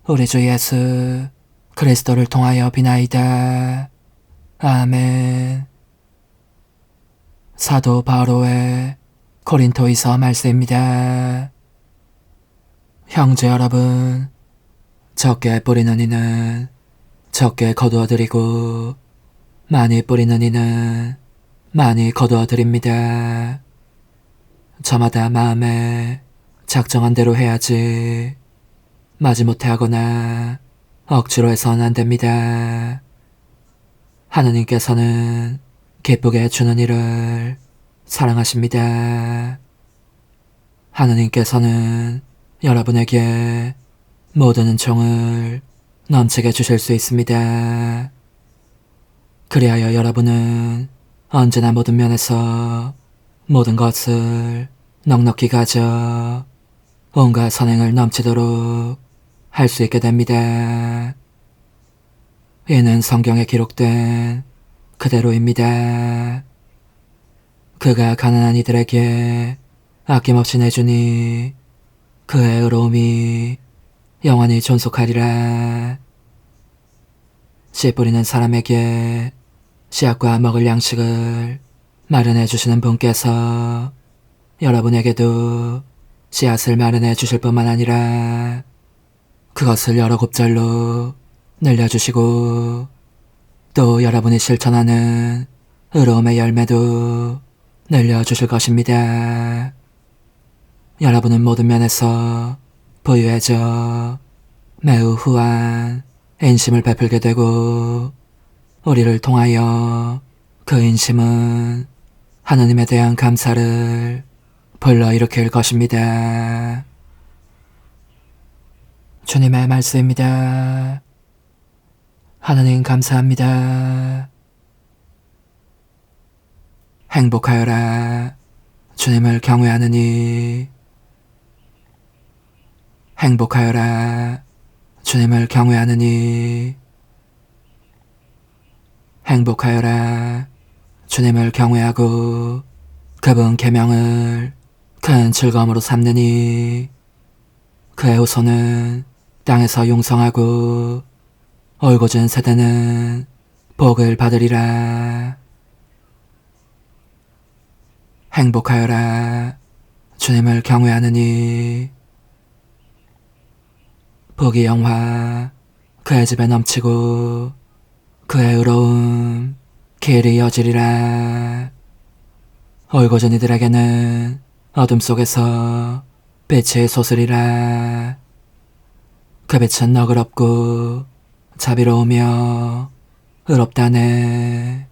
우리 주 예수 그리스도를 통하여 비나이다. 아멘. 사도 바오로의 고린토이서 말씀입니다. 형제 여러분, 적게 뿌리는 이는 적게 거두어드리고 많이 뿌리는 이는 많이 거두어드립니다. 저마다 마음에 작정한 대로 해야지 마지못해 하거나 억지로 해서는 안 됩니다. 하느님께서는 기쁘게 주는 일을 사랑하십니다. 하느님께서는 여러분에게 모든 은총을 넘치게 주실 수 있습니다. 그리하여 여러분은 언제나 모든 면에서 모든 것을 넉넉히 가져 온갖 선행을 넘치도록 할 수 있게 됩니다. 이는 성경에 기록된 그대로입니다. 그가 가난한 이들에게 아낌없이 내주니 그의 의로움이 영원히 존속하리라. 씨 뿌리는 사람에게 씨앗과 먹을 양식을 마련해 주시는 분께서 여러분에게도 씨앗을 마련해 주실 뿐만 아니라 그것을 여러 곱절로 늘려주시고 또 여러분이 실천하는 의로움의 열매도 늘려주실 것입니다. 여러분은 모든 면에서 부유해져 매우 후한 인심을 베풀게 되고 우리를 통하여 그 인심은 하느님에 대한 감사를 불러일으킬 것입니다. 주님의 말씀입니다. 하느님 감사합니다. 행복하여라. 주님을 경외하느니. 행복하여라. 주님을 경외하느니. 행복하여라. 주님을 경외하고 그분 계명을 큰 즐거움으로 삼느니 그의 후손은 땅에서 용성하고 올곧은 세대는 복을 받으리라. 행복하여라. 주님을 경외하느니. 복이 영화 그의 집에 넘치고 그의 의로움 길이 이어지리라. 올곧은 이들에게는 어둠 속에서 빛이 솟으리라. 그 빛은 너그럽고 자비로우며 의롭다네.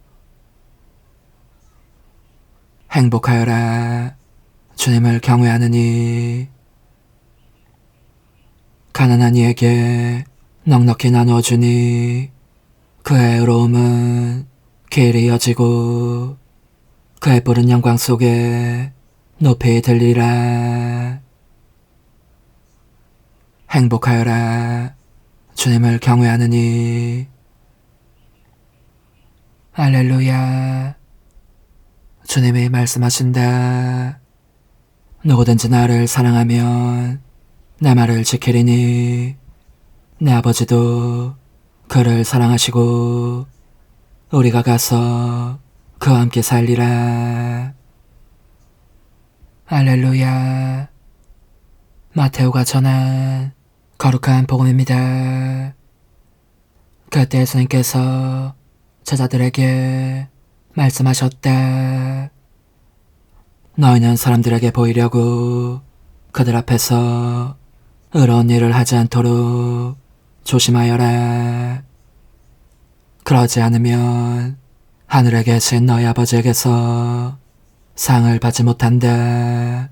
행복하여라. 주님을 경외하느니. 가난한 이에게 넉넉히 나누어 주니 그의 의로움은 길이 이어지고 그의 푸른 영광 속에 높이 들리라. 행복하여라. 주님을 경외하느니. 할렐루야. 주님이 말씀하신다. 누구든지 나를 사랑하면 내 말을 지키리니 내 아버지도 그를 사랑하시고 우리가 가서 그와 함께 살리라. 할렐루야. 마테오가 전한 거룩한 복음입니다. 그때 예수님께서 제자들에게 말씀하셨다. 너희는 사람들에게 보이려고 그들 앞에서 의로운 일을 하지 않도록 조심하여라. 그러지 않으면 하늘에 계신 너희 아버지에게서 상을 받지 못한다.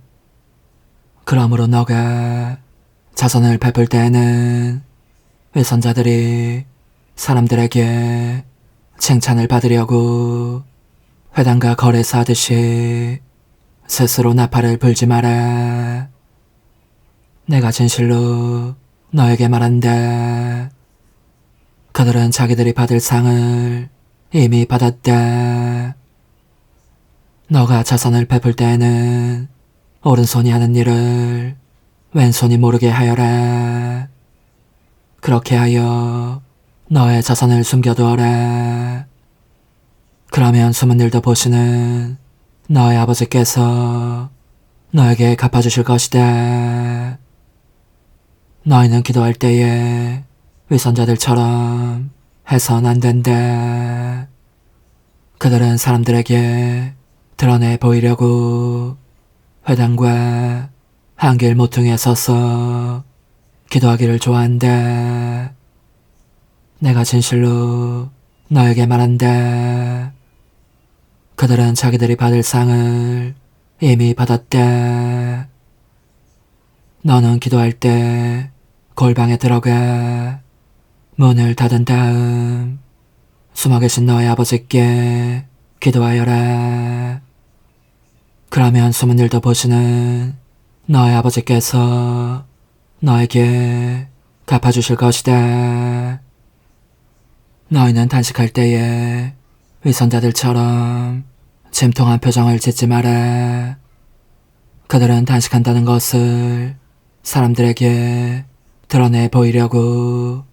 그러므로 너가 자선을 베풀 때에는 위선자들이 사람들에게 칭찬을 받으려고 회당과 거래사 하듯이 스스로 나팔을 불지 마라. 내가 진실로 너에게 말한다. 그들은 자기들이 받을 상을 이미 받았다. 너가 자선을 베풀 때에는 오른손이 하는 일을 왼손이 모르게 하여라. 그렇게 하여 너의 자선을 숨겨두어라. 그러면 숨은 일도 보시는 너의 아버지께서 너에게 갚아주실 것이다. 너희는 기도할 때에 위선자들처럼 해선 안 된다. 그들은 사람들에게 드러내 보이려고 회당과 한길 모퉁이에 서서 기도하기를 좋아한다. 내가 진실로 너에게 말한다. 그들은 자기들이 받을 상을 이미 받았다. 너는 기도할 때 골방에 들어가 문을 닫은 다음 숨어 계신 너의 아버지께 기도하여라. 그러면 숨은 일도 보시는 너의 아버지께서 너에게 갚아주실 것이다. 너희는 단식할 때에 위선자들처럼 침통한 표정을 짓지 마라. 그들은 단식한다는 것을 사람들에게 드러내 보이려고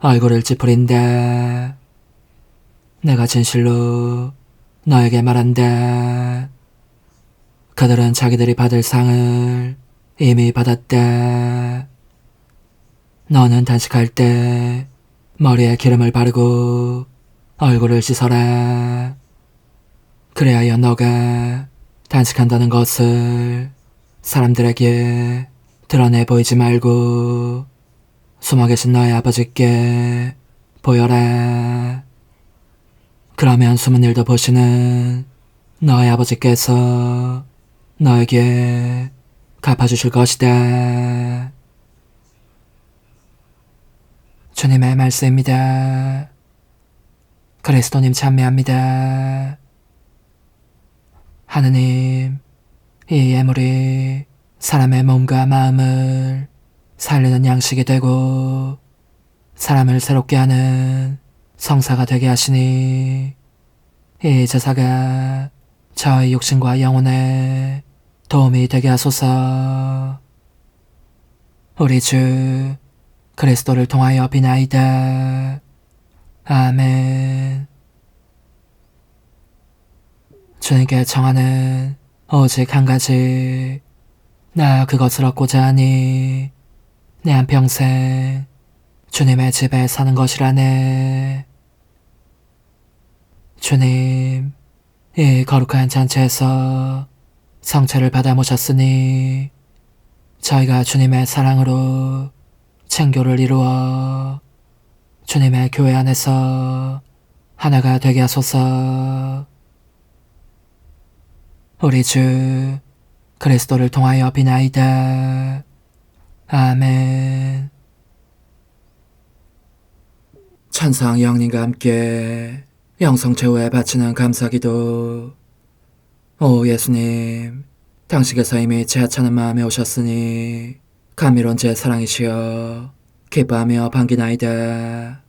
얼굴을 찌푸린다. 내가 진실로 너에게 말한다. 그들은 자기들이 받을 상을 이미 받았다. 너는 단식할 때 머리에 기름을 바르고 얼굴을 씻어라. 그래야 너가 단식한다는 것을 사람들에게 드러내 보이지 말고 숨어 계신 너의 아버지께 보여라. 그러면 숨은 일도 보시는 너의 아버지께서 너에게 갚아주실 것이다. 주님의 말씀입니다. 그리스도님 찬미합니다. 하느님, 이 예물이 사람의 몸과 마음을 살리는 양식이 되고 사람을 새롭게 하는 성사가 되게 하시니 이 제사가 저의 육신과 영혼에 도움이 되게 하소서. 우리 주 그리스도를 통하여 비나이다. 아멘. 주님께 청하는 오직 한 가지, 나 그것을 얻고자 하니 내 한평생 주님의 집에 사는 것이라네. 주님, 이 거룩한 잔치에서 성체를 받아 모셨으니 저희가 주님의 사랑으로 창교를 이루어 주님의 교회 안에서 하나가 되게 하소서. 우리 주 그리스도를 통하여 비나이다. 아멘. 천상 영님과 함께 영성 최후에 바치는 감사기도. 오 예수님, 당신께서 이미 제 하찮은 마음에 오셨으니 감미로운 제 사랑이시여 기뻐하며 반기나이다.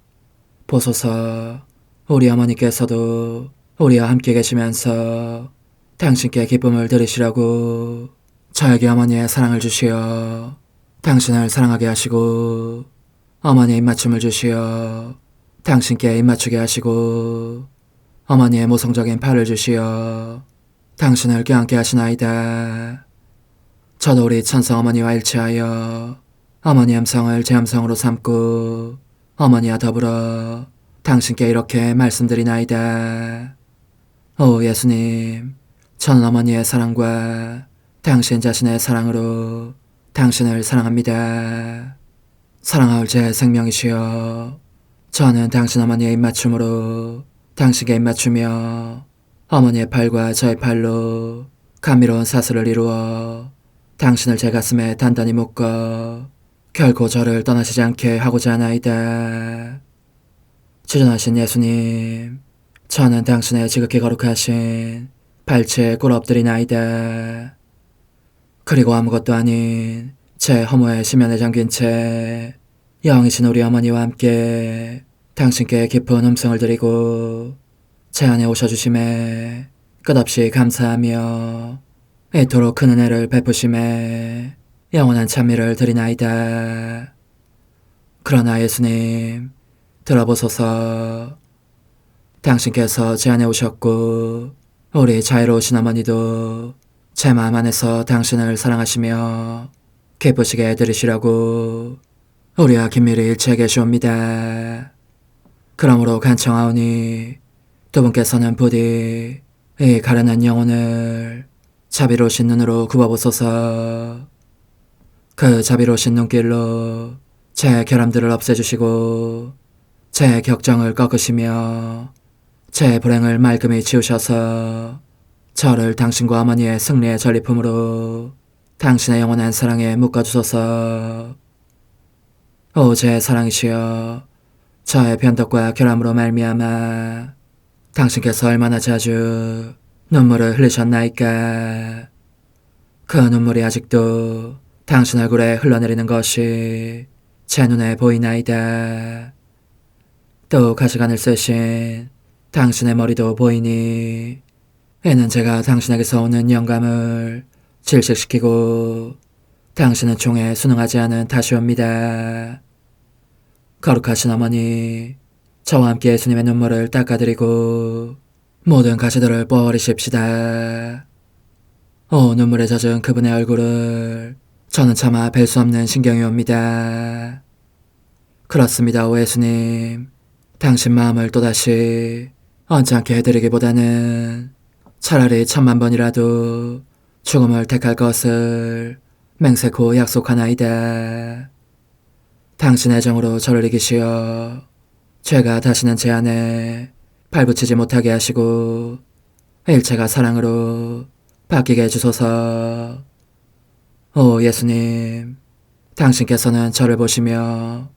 보소서, 우리 어머니께서도 우리와 함께 계시면서 당신께 기쁨을 드리시라고 저에게 어머니의 사랑을 주시어 당신을 사랑하게 하시고 어머니의 입맞춤을 주시어 당신께 입맞추게 하시고 어머니의 모성적인 팔을 주시어 당신을 껴안게 하시나이다. 저도 우리 천성 어머니와 일치하여 어머니 음성을 제 음성으로 삼고 어머니와 더불어 당신께 이렇게 말씀드리나이다. 오 예수님, 저는 어머니의 사랑과 당신 자신의 사랑으로 당신을 사랑합니다. 사랑하올 제 생명이시여, 저는 당신 어머니의 입맞춤으로 당신께 입맞추며 어머니의 팔과 저의 팔로 감미로운 사슬을 이루어 당신을 제 가슴에 단단히 묶어 결코 저를 떠나시지 않게 하고자 하나이다. 주전하신 예수님, 저는 당신의 지극히 거룩하신 발치에 꿇어 엎드리나이다. 그리고 아무것도 아닌 제 허무의 심연에 잠긴 채 영이신 우리 어머니와 함께 당신께 깊은 음성을 드리고 제 안에 오셔주심에 끝없이 감사하며 이토록 큰 은혜를 베푸심에 영원한 찬미를 드리나이다. 그러나 예수님, 들어보소서. 당신께서 제 안에 오셨고 우리 자유로우신 어머니도 제 마음 안에서 당신을 사랑하시며 기쁘시게 해드리시라고 우리와 긴밀히 일치해 계시옵니다. 그러므로 간청하오니 두 분께서는 부디 이 가련한 영혼을 자비로우신 눈으로 굽어보소서. 그 자비로우신 눈길로 제 결함들을 없애주시고 제 격정을 꺾으시며 제 불행을 말끔히 지우셔서 저를 당신과 어머니의 승리의 전리품으로 당신의 영원한 사랑에 묶어주소서. 오 제 사랑이시여, 저의 변덕과 결함으로 말미암아 당신께서 얼마나 자주 눈물을 흘리셨나이까. 그 눈물이 아직도 당신 얼굴에 흘러내리는 것이 제 눈에 보이나이다. 또 가시관을 쓰신 당신의 머리도 보이니 이는 제가 당신에게서 오는 영감을 질식시키고 당신은 총에 순응하지 않은 탓이옵니다. 거룩하신 어머니, 저와 함께 예수님의 눈물을 닦아드리고 모든 가시들을 뽑아버리십시다. 눈물에 젖은 그분의 얼굴을 저는 차마 뵐 수 없는 신경이 옵니다. 그렇습니다, 오 예수님. 당신 마음을 또다시 언짢게 해드리기보다는 차라리 1000,000번이라도 죽음을 택할 것을 맹세코 약속하나이다. 당신의 정으로 저를 이기시어 죄가 다시는 제 안에 발붙이지 못하게 하시고 일체가 사랑으로 바뀌게 해주소서. 오 예수님, 당신께서는 저를 보시며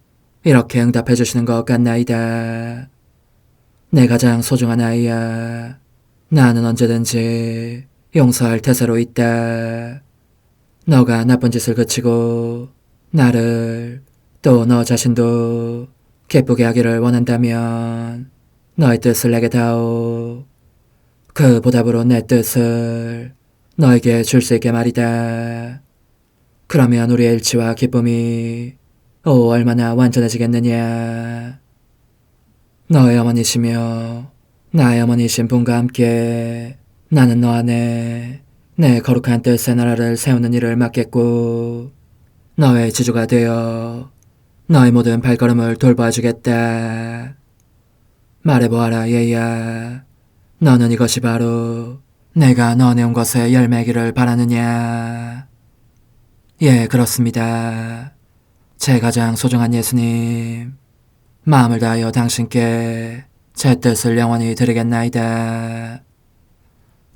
이렇게 응답해 주시는 것 같나이다. 내 가장 소중한 아이야, 나는 언제든지 용서할 태세로 있다. 너가 나쁜 짓을 그치고 나를 또 너 자신도 기쁘게 하기를 원한다면 너의 뜻을 내게 다오. 그 보답으로 내 뜻을 너에게 줄 수 있게 말이다. 그러면 우리의 일치와 기쁨이 얼마나 완전해지겠느냐. 너의 어머니시며 나의 어머니신 분과 함께 나는 너 안에 내 거룩한 뜻의 나라를 세우는 일을 맡겠고 너의 지주가 되어 너의 모든 발걸음을 돌봐주겠다. 말해보아라 얘야, 너는 이것이 바로 내가 너네 온 것에 열매기를 바라느냐. 예, 그렇습니다. 제 가장 소중한 예수님, 마음을 다하여 당신께 제 뜻을 영원히 드리겠나이다.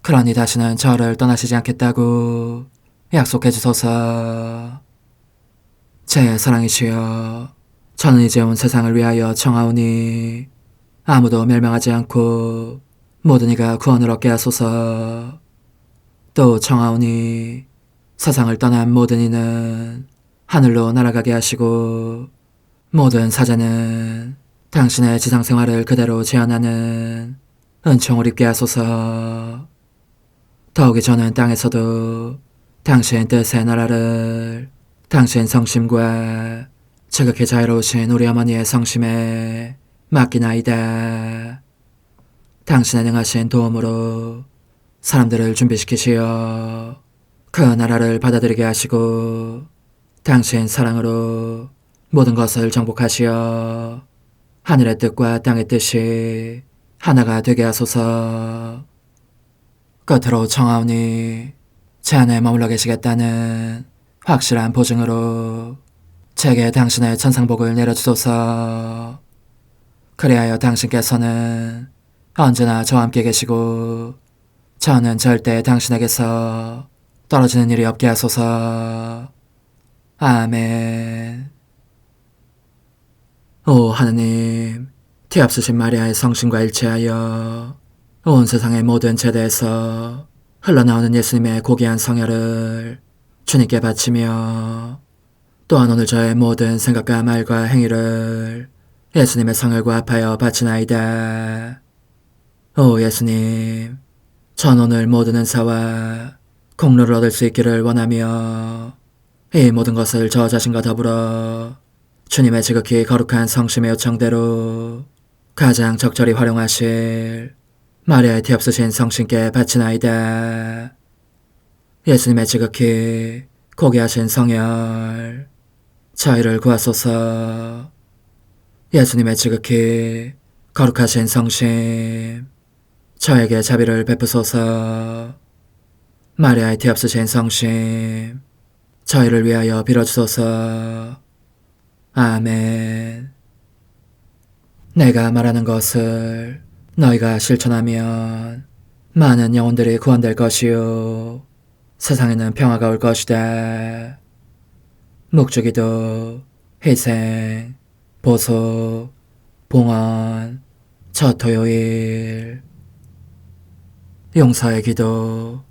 그러니 다시는 저를 떠나시지 않겠다고 약속해 주소서. 제 사랑이시여, 저는 이제 온 세상을 위하여 청하오니 아무도 멸망하지 않고 모든 이가 구원을 얻게 하소서. 또 청하오니 세상을 떠난 모든 이는 하늘로 날아가게 하시고 모든 사자는 당신의 지상생활을 그대로 재현하는 은총을 입게 하소서. 더욱이 저는 땅에서도 당신 뜻의 나라를 당신 성심과 지극히 자유로우신 우리 어머니의 성심에 맡기나이다. 당신의 능하신 도움으로 사람들을 준비시키시어 그 나라를 받아들이게 하시고 당신 사랑으로 모든 것을 정복하시어 하늘의 뜻과 땅의 뜻이 하나가 되게 하소서. 끝으로 청하오니 제 안에 머물러 계시겠다는 확실한 보증으로 제게 당신의 천상복을 내려주소서. 그리하여 당신께서는 언제나 저와 함께 계시고 저는 절대 당신에게서 떨어지는 일이 없게 하소서. 아멘. 오 하느님, 티없으신 마리아의 성심과 일치하여 온 세상의 모든 제대에서 흘러나오는 예수님의 고귀한 성혈을 주님께 바치며 또한 오늘 저의 모든 생각과 말과 행위를 예수님의 성혈과 합하여 바치나이다. 오 예수님, 전 오늘 모든 은사와 공로를 얻을 수 있기를 원하며 이 모든 것을 저 자신과 더불어 주님의 지극히 거룩한 성심의 요청대로 가장 적절히 활용하실 마리아의 티없으신 성신께 바치나이다. 예수님의 지극히 고귀하신 성혈, 저희를 구하소서. 예수님의 지극히 거룩하신 성심, 저에게 자비를 베푸소서. 마리아의 티없으신 성심, 저희를 위하여 빌어주소서. 아멘. 내가 말하는 것을 너희가 실천하면 많은 영혼들이 구원될 것이요 세상에는 평화가 올 것이다. 묵주기도, 희생, 보속, 봉헌, 첫 토요일. 용서의 기도.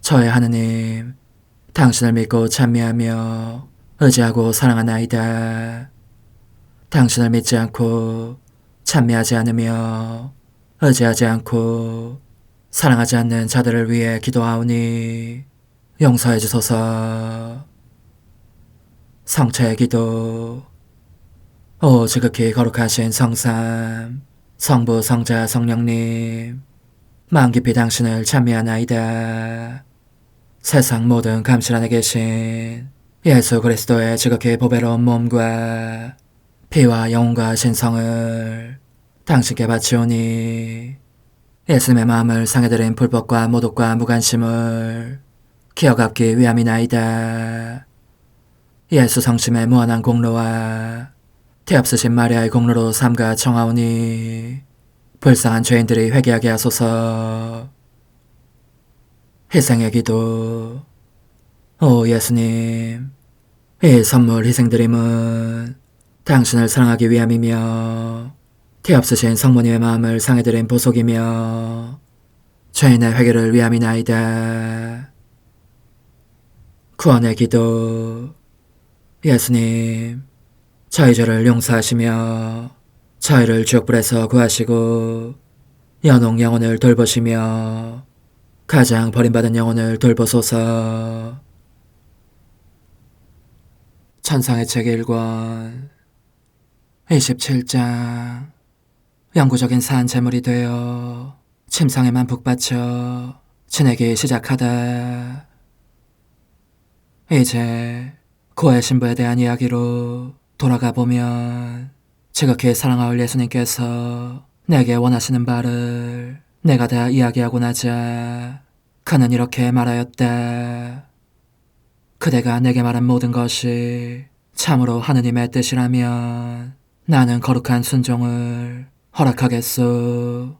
저의 하느님, 당신을 믿고 찬미하며 의지하고 사랑하나이다. 당신을 믿지 않고 찬미하지 않으며 의지하지 않고 사랑하지 않는 자들을 위해 기도하오니 용서해 주소서. 성체의 기도. 오 지극히 거룩하신 성삼, 성부, 성자, 성령님, 마음 깊이 당신을 찬미하나이다. 세상 모든 감실 안에 계신 예수 그리스도의 지극히 보배로운 몸과 피와 영혼과 신성을 당신께 바치오니 예수님의 마음을 상해드린 불법과 모독과 무관심을 기어갚기 위함이나이다. 예수 성심의 무한한 공로와 태없으신 마리아의 공로로 삼가 청하오니 불쌍한 죄인들이 회개하게 하소서. 희생의 기도. 오 예수님, 이 선물 희생드림은 당신을 사랑하기 위함이며 태없으신 성모님의 마음을 상해드린 보속이며 죄인의 회개를 위함이나이다. 구원의 기도. 예수님, 저희 죄를 용서하시며 저희를 지옥불에서 구하시고 연옥 영혼을 돌보시며 가장 버림받은 영혼을 돌보소서. 천상의 책 1권 27장. 영구적인 산 제물이 되어 침상에만 북받쳐 지내기 시작하다. 이제 고해 신부에 대한 이야기로 돌아가 보면 지극히 사랑하올 예수님께서 내게 원하시는 바를 내가 다 이야기하고 나자 그는 이렇게 말하였다. 그대가 내게 말한 모든 것이 참으로 하느님의 뜻이라면 나는 거룩한 순종을 허락하겠소.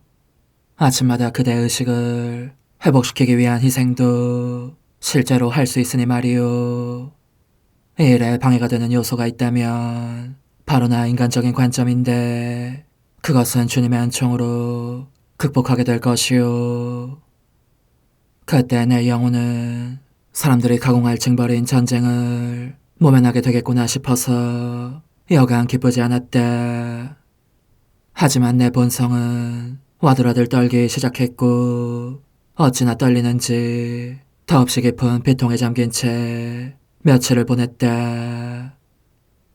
아침마다 그대의 의식을 회복시키기 위한 희생도 실제로 할 수 있으니 말이오. 이 일에 방해가 되는 요소가 있다면 바로 나 인간적인 관점인데 그것은 주님의 은총으로 극복하게 될 것이오. 그때 내 영혼은 사람들이 가공할 징벌인 전쟁을 모면하게 되겠구나 싶어서 여간 기쁘지 않았다. 하지만 내 본성은 와들와들 떨기 시작했고 어찌나 떨리는지 더없이 깊은 비통에 잠긴 채 며칠을 보냈다.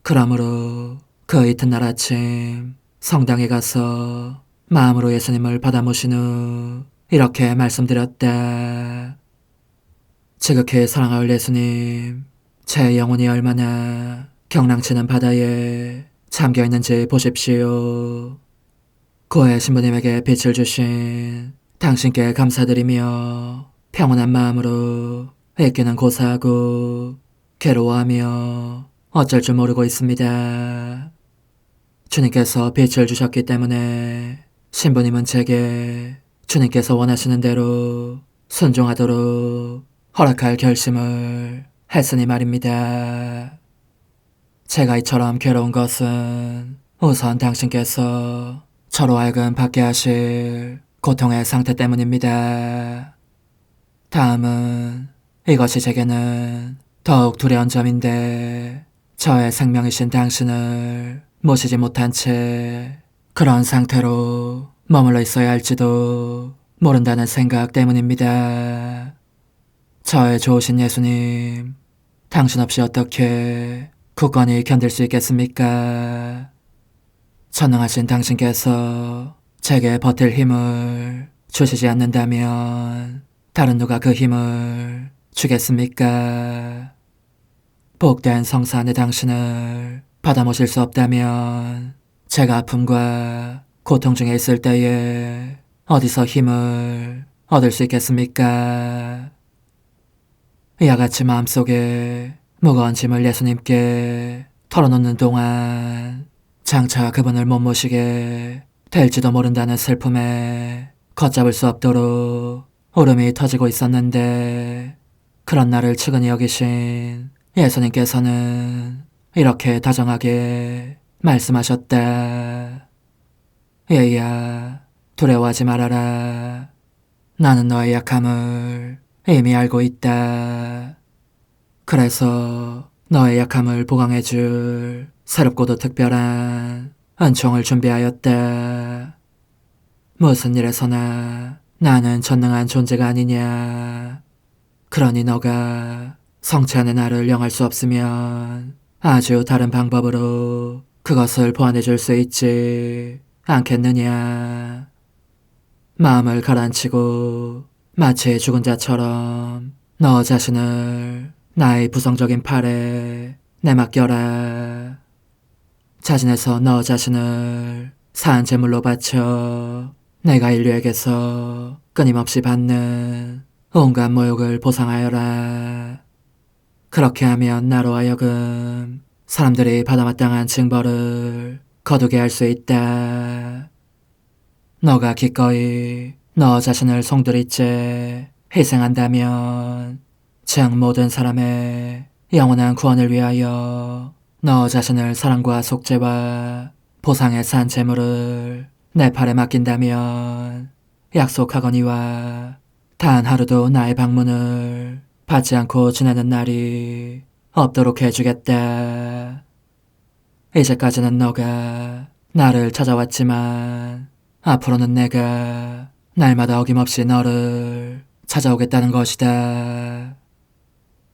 그러므로 그 이튿날 아침 성당에 가서 마음으로 예수님을 받아 모신 후 이렇게 말씀드렸다. 지극히 사랑하올 예수님, 제 영혼이 얼마나 경랑치는 바다에 잠겨있는지 보십시오. 고해 신부님에게 빛을 주신 당신께 감사드리며 평온한 마음으로 읽기는 고사하고 괴로워하며 어쩔 줄 모르고 있습니다. 주님께서 빛을 주셨기 때문에 신부님은 제게 주님께서 원하시는 대로 순종하도록 허락할 결심을 했으니 말입니다. 제가 이처럼 괴로운 것은 우선 당신께서 저로 하여금 받게 하실 고통의 상태 때문입니다. 다음은 이것이 제게는 더욱 두려운 점인데 저의 생명이신 당신을 모시지 못한 채 그런 상태로 머물러 있어야 할지도 모른다는 생각 때문입니다. 저의 좋으신 예수님, 당신 없이 어떻게 굳건히 견딜 수 있겠습니까? 전능하신 당신께서 제게 버틸 힘을 주시지 않는다면 다른 누가 그 힘을 주겠습니까? 복된 성사 안에 당신을 받아 모실 수 없다면 제가 아픔과 고통 중에 있을 때에 어디서 힘을 얻을 수 있겠습니까? 이와 같이 마음속에 무거운 짐을 예수님께 털어놓는 동안 장차 그분을 못 모시게 될지도 모른다는 슬픔에 걷잡을 수 없도록 울음이 터지고 있었는데 그런 나를 측은히 여기신 예수님께서는 이렇게 다정하게 말씀하셨다. 얘야, 두려워하지 말아라. 나는 너의 약함을 이미 알고 있다. 그래서 너의 약함을 보강해줄 새롭고도 특별한 은총을 준비하였다. 무슨 일에서나 나는 전능한 존재가 아니냐. 그러니 너가 성취하는 나를 영할 수 없으면 아주 다른 방법으로 그것을 보완해 줄 수 있지 않겠느냐. 마음을 가라앉히고 마치 죽은 자처럼 너 자신을 나의 부정적인 팔에 내맡겨라. 자진해서 너 자신을 산 제물로 바쳐 내가 인류에게서 끊임없이 받는 온갖 모욕을 보상하여라. 그렇게 하면 나로 하여금 사람들이 받아마땅한 징벌을 거두게 할 수 있다. 너가 기꺼이 너 자신을 송두리째 희생한다면 즉 모든 사람의 영원한 구원을 위하여 너 자신을 사랑과 속죄와 보상의 산 제물을 내 팔에 맡긴다면 약속하거니와 단 하루도 나의 방문을 받지 않고 지내는 날이 없도록 해주겠다. 이제까지는 너가 나를 찾아왔지만 앞으로는 내가 날마다 어김없이 너를 찾아오겠다는 것이다.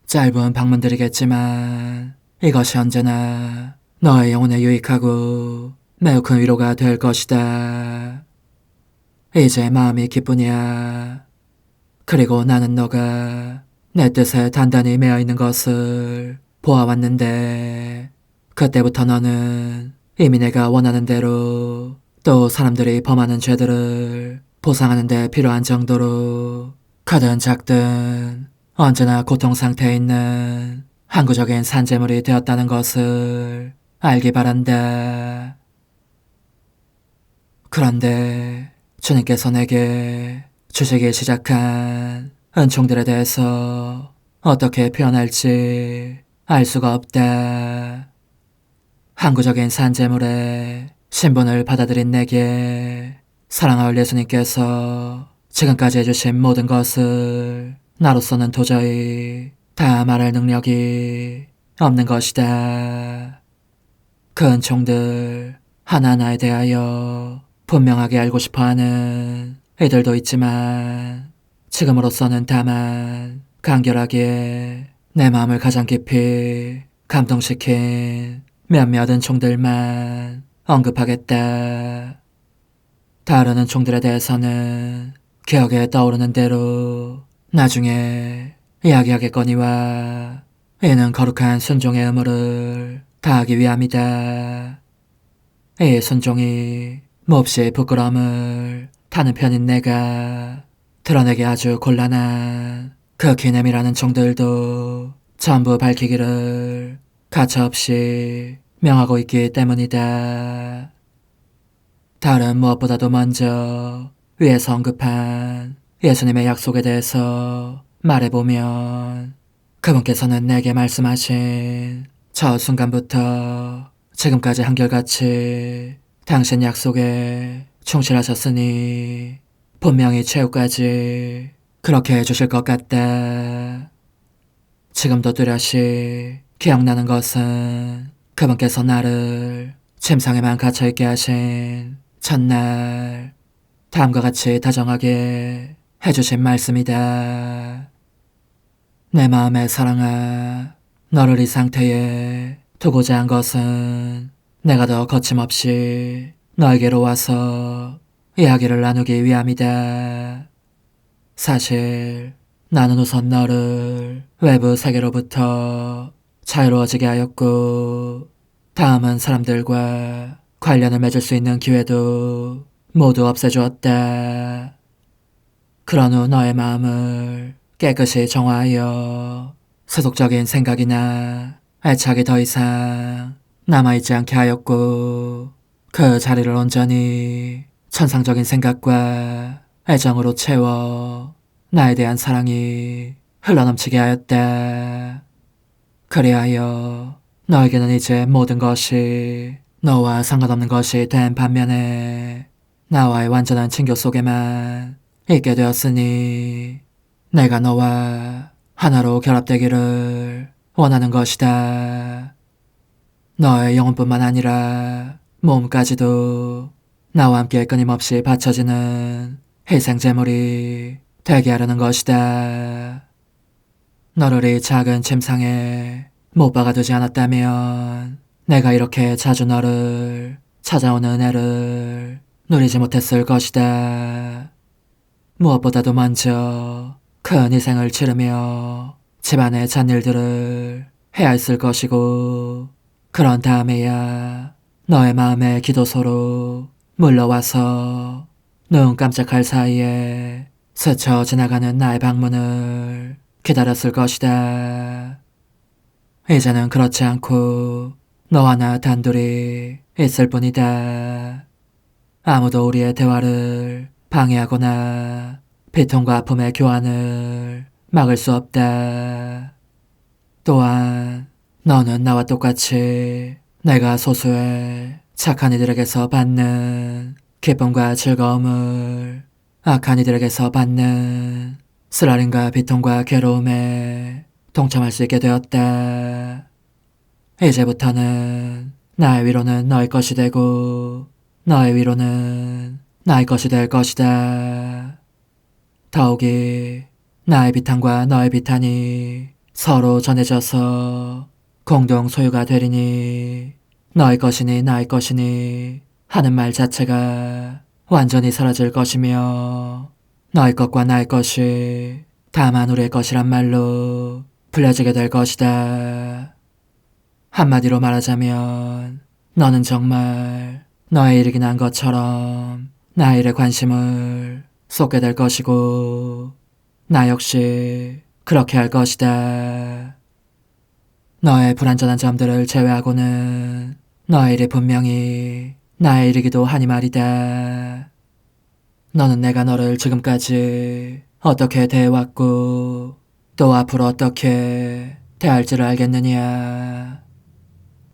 짧은 방문들이겠지만 이것이 언제나 너의 영혼에 유익하고 매우 큰 위로가 될 것이다. 이제 마음이 기쁘냐. 그리고 나는 너가 내 뜻에 단단히 매어있는 것을 보아왔는데 그때부터 너는 이미 내가 원하는 대로 또 사람들이 범하는 죄들을 보상하는 데 필요한 정도로 크든 작든 언제나 고통 상태에 있는 항구적인 산재물이 되었다는 것을 알기 바란다. 그런데 주님께서 내게 주시기 시작한 은총들에 대해서 어떻게 표현할지 알 수가 없다. 항구적인 산재물에 신분을 받아들인 내게 사랑하올 예수님께서 지금까지 해주신 모든 것을 나로서는 도저히 다 말할 능력이 없는 것이다. 그 은총들 하나하나에 대하여 분명하게 알고 싶어하는 이들도 있지만 지금으로서는 다만 간결하게 내 마음을 가장 깊이 감동시킨 몇몇 은총들만 언급하겠다. 다른 은총들에 대해서는 기억에 떠오르는 대로 나중에 이야기하겠거니와 이는 거룩한 순종의 의무를 다하기 위함이다. 이 순종이 몹시 부끄러움을 타는 편인 내가 드러내기 아주 곤란한 그 기냄이라는 종들도 전부 밝히기를 가차없이 명하고 있기 때문이다. 다른 무엇보다도 먼저 위에서 언급한 예수님의 약속에 대해서 말해보면 그분께서는 내게 말씀하신 첫 순간부터 지금까지 한결같이 당신 약속에 충실하셨으니 분명히 최후까지 그렇게 해주실 것 같다. 지금도 뚜렷이 기억나는 것은 그분께서 나를 침상에만 갇혀있게 하신 첫날 다음과 같이 다정하게 해주신 말씀이다. 내 마음의 사랑아, 너를 이 상태에 두고자 한 것은 내가 더 거침없이 너에게로 와서 이야기를 나누기 위함이다. 사실 나는 우선 너를 외부 세계로부터 자유로워지게 하였고 다음은 사람들과 관련을 맺을 수 있는 기회도 모두 없애주었다. 그런 후 너의 마음을 깨끗이 정화하여 세속적인 생각이나 애착이 더 이상 남아있지 않게 하였고 그 자리를 온전히 천상적인 생각과 애정으로 채워 나에 대한 사랑이 흘러넘치게 하였다. 그리하여 너에게는 이제 모든 것이 너와 상관없는 것이 된 반면에 나와의 완전한 친교 속에만 있게 되었으니 내가 너와 하나로 결합되기를 원하는 것이다. 너의 영혼뿐만 아니라 몸까지도 나와 함께 끊임없이 바쳐지는 희생제물이 되게 하려는 것이다. 너를 이 작은 침상에 못 박아두지 않았다면 내가 이렇게 자주 너를 찾아오는 은혜를 누리지 못했을 것이다. 무엇보다도 먼저 큰 희생을 치르며 집안의 잔일들을 해야 했을 것이고, 그런 다음에야 너의 마음의 기도소로 물러와서 눈 깜짝할 사이에 스쳐 지나가는 나의 방문을 기다렸을 것이다. 이제는 그렇지 않고 너와 나 단둘이 있을 뿐이다. 아무도 우리의 대화를 방해하거나 비통과 아픔의 교환을 막을 수 없다. 또한 너는 나와 똑같이 내가 소수의 착한 이들에게서 받는 기쁨과 즐거움을 악한 이들에게서 받는 쓰라림과 비통과 괴로움에 동참할 수 있게 되었다. 이제부터는 나의 위로는 너의 것이 되고 너의 위로는 나의 것이 될 것이다. 더욱이 나의 비탄과 너의 비탄이 서로 전해져서 공동 소유가 되리니 너의 것이니 나의 것이니 하는 말 자체가 완전히 사라질 것이며 너의 것과 나의 것이 다만 우리의 것이란 말로 불려지게 될 것이다. 한마디로 말하자면 너는 정말 너의 일이긴 한 것처럼 나의 일에 관심을 쏟게 될 것이고 나 역시 그렇게 할 것이다. 너의 불완전한 점들을 제외하고는 너의 일이 분명히 나의 일이기도 하니 말이다. 너는 내가 너를 지금까지 어떻게 대해왔고 또 앞으로 어떻게 대할지를 알겠느냐.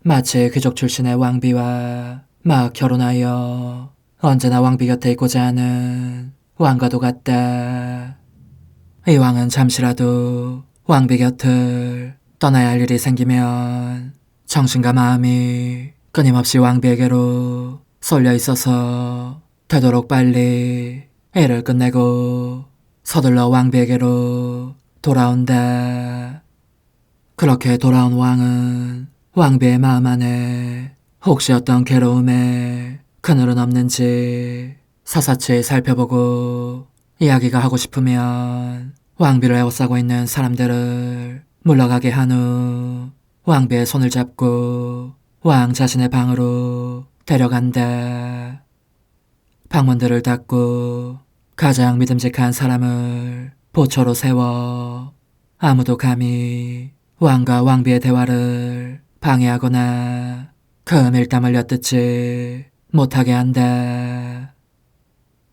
마치 귀족 출신의 왕비와 막 결혼하여 언제나 왕비 곁에 있고자 하는 왕과도 같다. 이 왕은 잠시라도 왕비 곁을 떠나야 할 일이 생기면 정신과 마음이 끊임없이 왕비에게로 쏠려 있어서 되도록 빨리 일을 끝내고 서둘러 왕비에게로 돌아온다. 그렇게 돌아온 왕은 왕비의 마음 안에 혹시 어떤 괴로움에 그늘은 없는지 사사치 살펴보고 이야기가 하고 싶으면 왕비를 에워싸고 있는 사람들을 물러가게 한 후 왕비의 손을 잡고 왕 자신의 방으로 데려간다. 방문들을 닫고 가장 믿음직한 사람을 보초로 세워 아무도 감히 왕과 왕비의 대화를 방해하거나 그 밀담을 엿듣지 못하게 한다.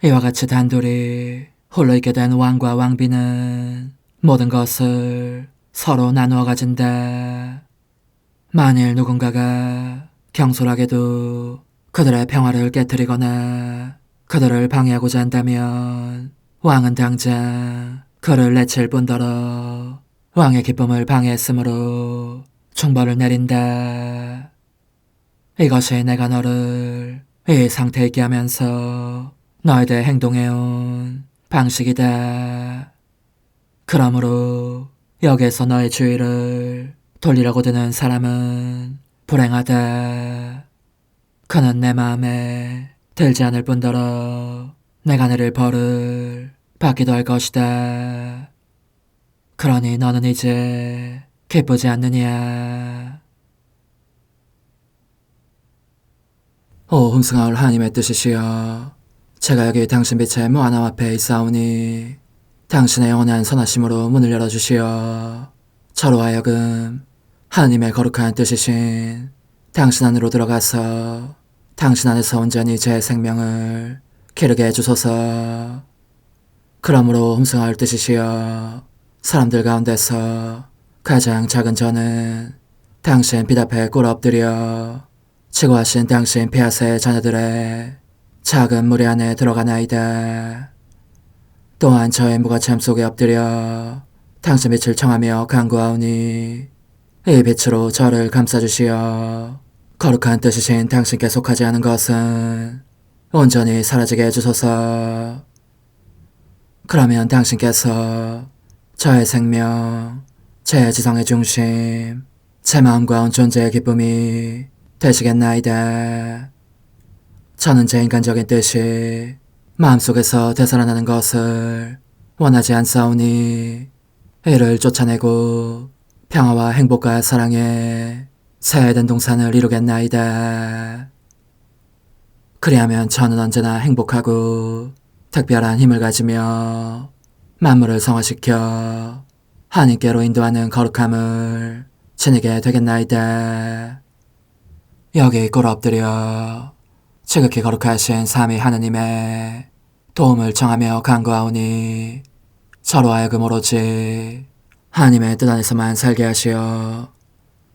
이와 같이 단둘이 홀로 있게 된 왕과 왕비는 모든 것을 서로 나누어 가진다. 만일 누군가가 경솔하게도 그들의 평화를 깨뜨리거나 그들을 방해하고자 한다면 왕은 당장 그를 내칠 뿐더러 왕의 기쁨을 방해했으므로 중벌을 내린다. 이것이 내가 너를 이 상태에 있게 하면서 너에 대해 행동해온 방식이다. 그러므로 여기에서 너의 주의를 돌리려고 드는 사람은 불행하다. 그는 내 마음에 들지 않을 뿐더러 내가 내릴 벌을 받기도 할 것이다. 그러니 너는 이제 기쁘지 않느냐. 오 흥승하올 하나님의 뜻이시여, 제가 여기 당신 빛의 무한함 앞에 있사오니 당신의 영원한 선하심으로 문을 열어주시어 저로 하여금 하나님의 거룩한 뜻이신 당신 안으로 들어가서 당신 안에서 온전히 제 생명을 기르게 해주소서. 그러므로 흠승하올 뜻이시여, 사람들 가운데서 가장 작은 저는 당신 빛 앞에 꿇어 엎드려 치고하신 당신 폐하세의 자녀들의 작은 무리 안에 들어가나이다. 또한 저의 무거참 속에 엎드려 당신 빛을 청하며 간구하오니 이 빛으로 저를 감싸주시어 거룩한 뜻이신 당신께 속하지 않은 것은 온전히 사라지게 해주소서. 그러면 당신께서 저의 생명, 제 지성의 중심, 제 마음과 온 존재의 기쁨이 되시겠나이다. 저는 제 인간적인 뜻이 마음속에서 되살아나는 것을 원하지 않사오니 이를 쫓아내고 평화와 행복과 사랑의 새해된 동산을 이루겠나이다. 그리하면 저는 언제나 행복하고 특별한 힘을 가지며 만물을 성화시켜 하나님께로 인도하는 거룩함을 지니게 되겠나이다. 여기 꿇어 엎드려 지극히 거룩하신 삼위 하느님의 도움을 청하며 간구하오니 저로 하여금 오로지 하나님의 뜻 안에서만 살게 하시어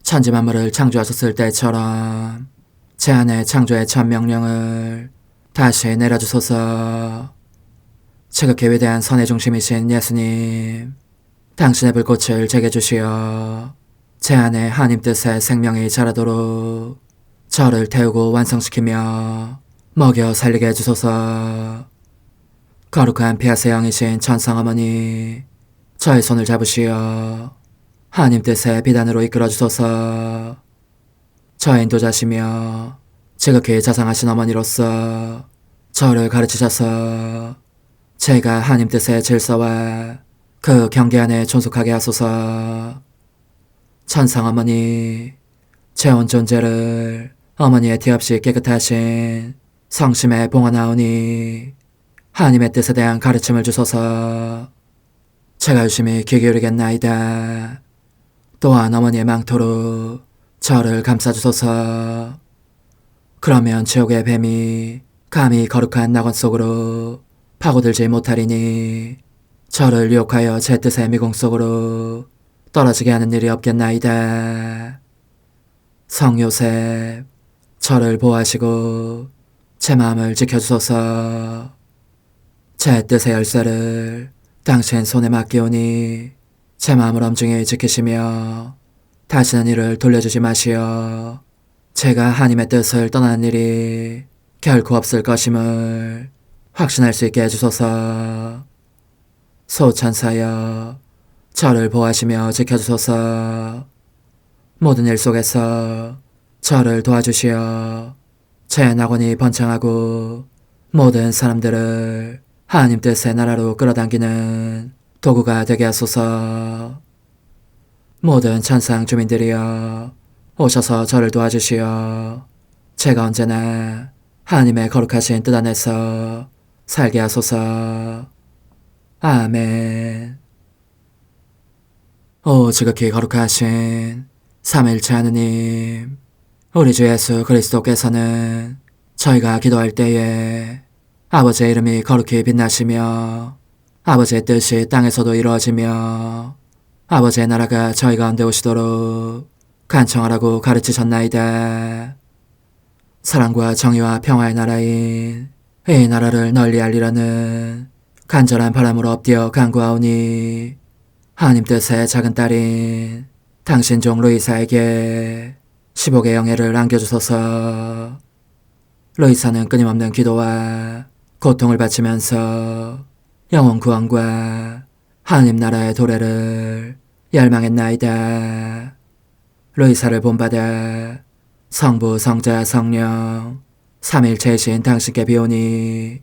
천지 만물을 창조하셨을 때처럼 제 안에 창조의 첫 명령을 다시 내려주소서. 지극히 위대한 선의 중심이신 예수님, 당신의 불꽃을 제게 주시어 제 안에 하나님 뜻의 생명이 자라도록 저를 태우고 완성시키며 먹여 살리게 해주소서. 거룩한 피아세 영이신 천상어머니, 저의 손을 잡으시어 하나님 뜻의 비단으로 이끌어주소서. 저의 인도자시며 지극히 자상하신 어머니로서 저를 가르치셔서 제가 하나님 뜻의 질서와 그 경계 안에 존속하게 하소서. 천상어머니, 제 온 존재를 어머니의 티 없이 깨끗하신 성심에 봉헌하오니 하나님의 뜻에 대한 가르침을 주소서. 제가 열심히 귀 기울이겠나이다. 또한 어머니의 망토로 저를 감싸주소서. 그러면 지옥의 뱀이 감히 거룩한 낙원 속으로 파고들지 못하리니 저를 유혹하여 제 뜻의 미궁 속으로 떨어지게 하는 일이 없겠나이다. 성 요셉, 저를 보호하시고 제 마음을 지켜주소서. 제 뜻의 열쇠를 당신 손에 맡기오니 제 마음을 엄중히 지키시며 다시는 이를 돌려주지 마시어 제가 하나님의 뜻을 떠나는 일이 결코 없을 것임을 확신할 수 있게 해주소서. 소천사여, 저를 보호하시며 지켜주소서. 모든 일 속에서 저를 도와주시어 제 낙원이 번창하고 모든 사람들을 하나님 뜻의 나라로 끌어당기는 도구가 되게 하소서. 모든 천상 주민들이여, 오셔서 저를 도와주시어 제가 언제나 하나님의 거룩하신 뜻 안에서 살게 하소서. 아멘. 오 지극히 거룩하신 삼일체 하느님, 우리 주 예수 그리스도께서는 저희가 기도할 때에 아버지의 이름이 거룩히 빛나시며 아버지의 뜻이 땅에서도 이루어지며 아버지의 나라가 저희 가운데 오시도록 간청하라고 가르치셨나이다. 사랑과 정의와 평화의 나라인 이 나라를 널리 알리라는 간절한 바람으로 엎드려 간구하오니 하나님 뜻의 작은 딸인 당신 종 루이사에게 15개 영예를 안겨주소서. 루이사는 끊임없는 기도와 고통을 바치면서 영혼 구원과 하나님 나라의 도래를 열망했나이다. 루이사를 본받아 성부, 성자, 성령 삼일체이신 당신께 비오니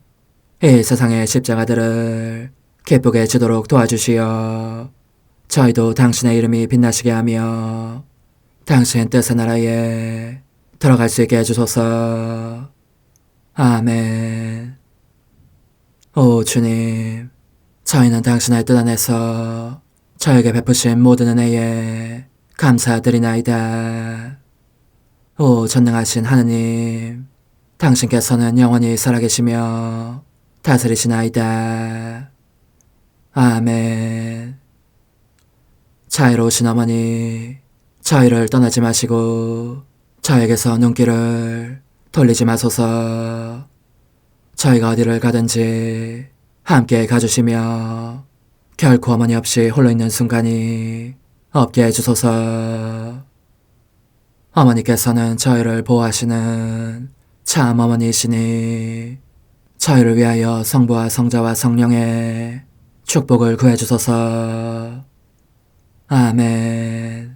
이 세상의 십자가들을 기쁘게 지도록 도와주시어 저희도 당신의 이름이 빛나시게 하며 당신 뜻의 나라에 들어갈 수 있게 해주소서. 아멘. 오 주님, 저희는 당신의 뜻 안에서 저에게 베푸신 모든 은혜에 감사드리나이다. 오 전능하신 하느님, 당신께서는 영원히 살아계시며 다스리시나이다. 아멘. 자애로우신 어머니, 저희를 떠나지 마시고 저에게서 눈길을 돌리지 마소서. 저희가 어디를 가든지 함께 가주시며 결코 어머니 없이 홀로 있는 순간이 없게 해주소서. 어머니께서는 저희를 보호하시는 참 어머니이시니 저희를 위하여 성부와 성자와 성령의 축복을 구해주소서. 아멘.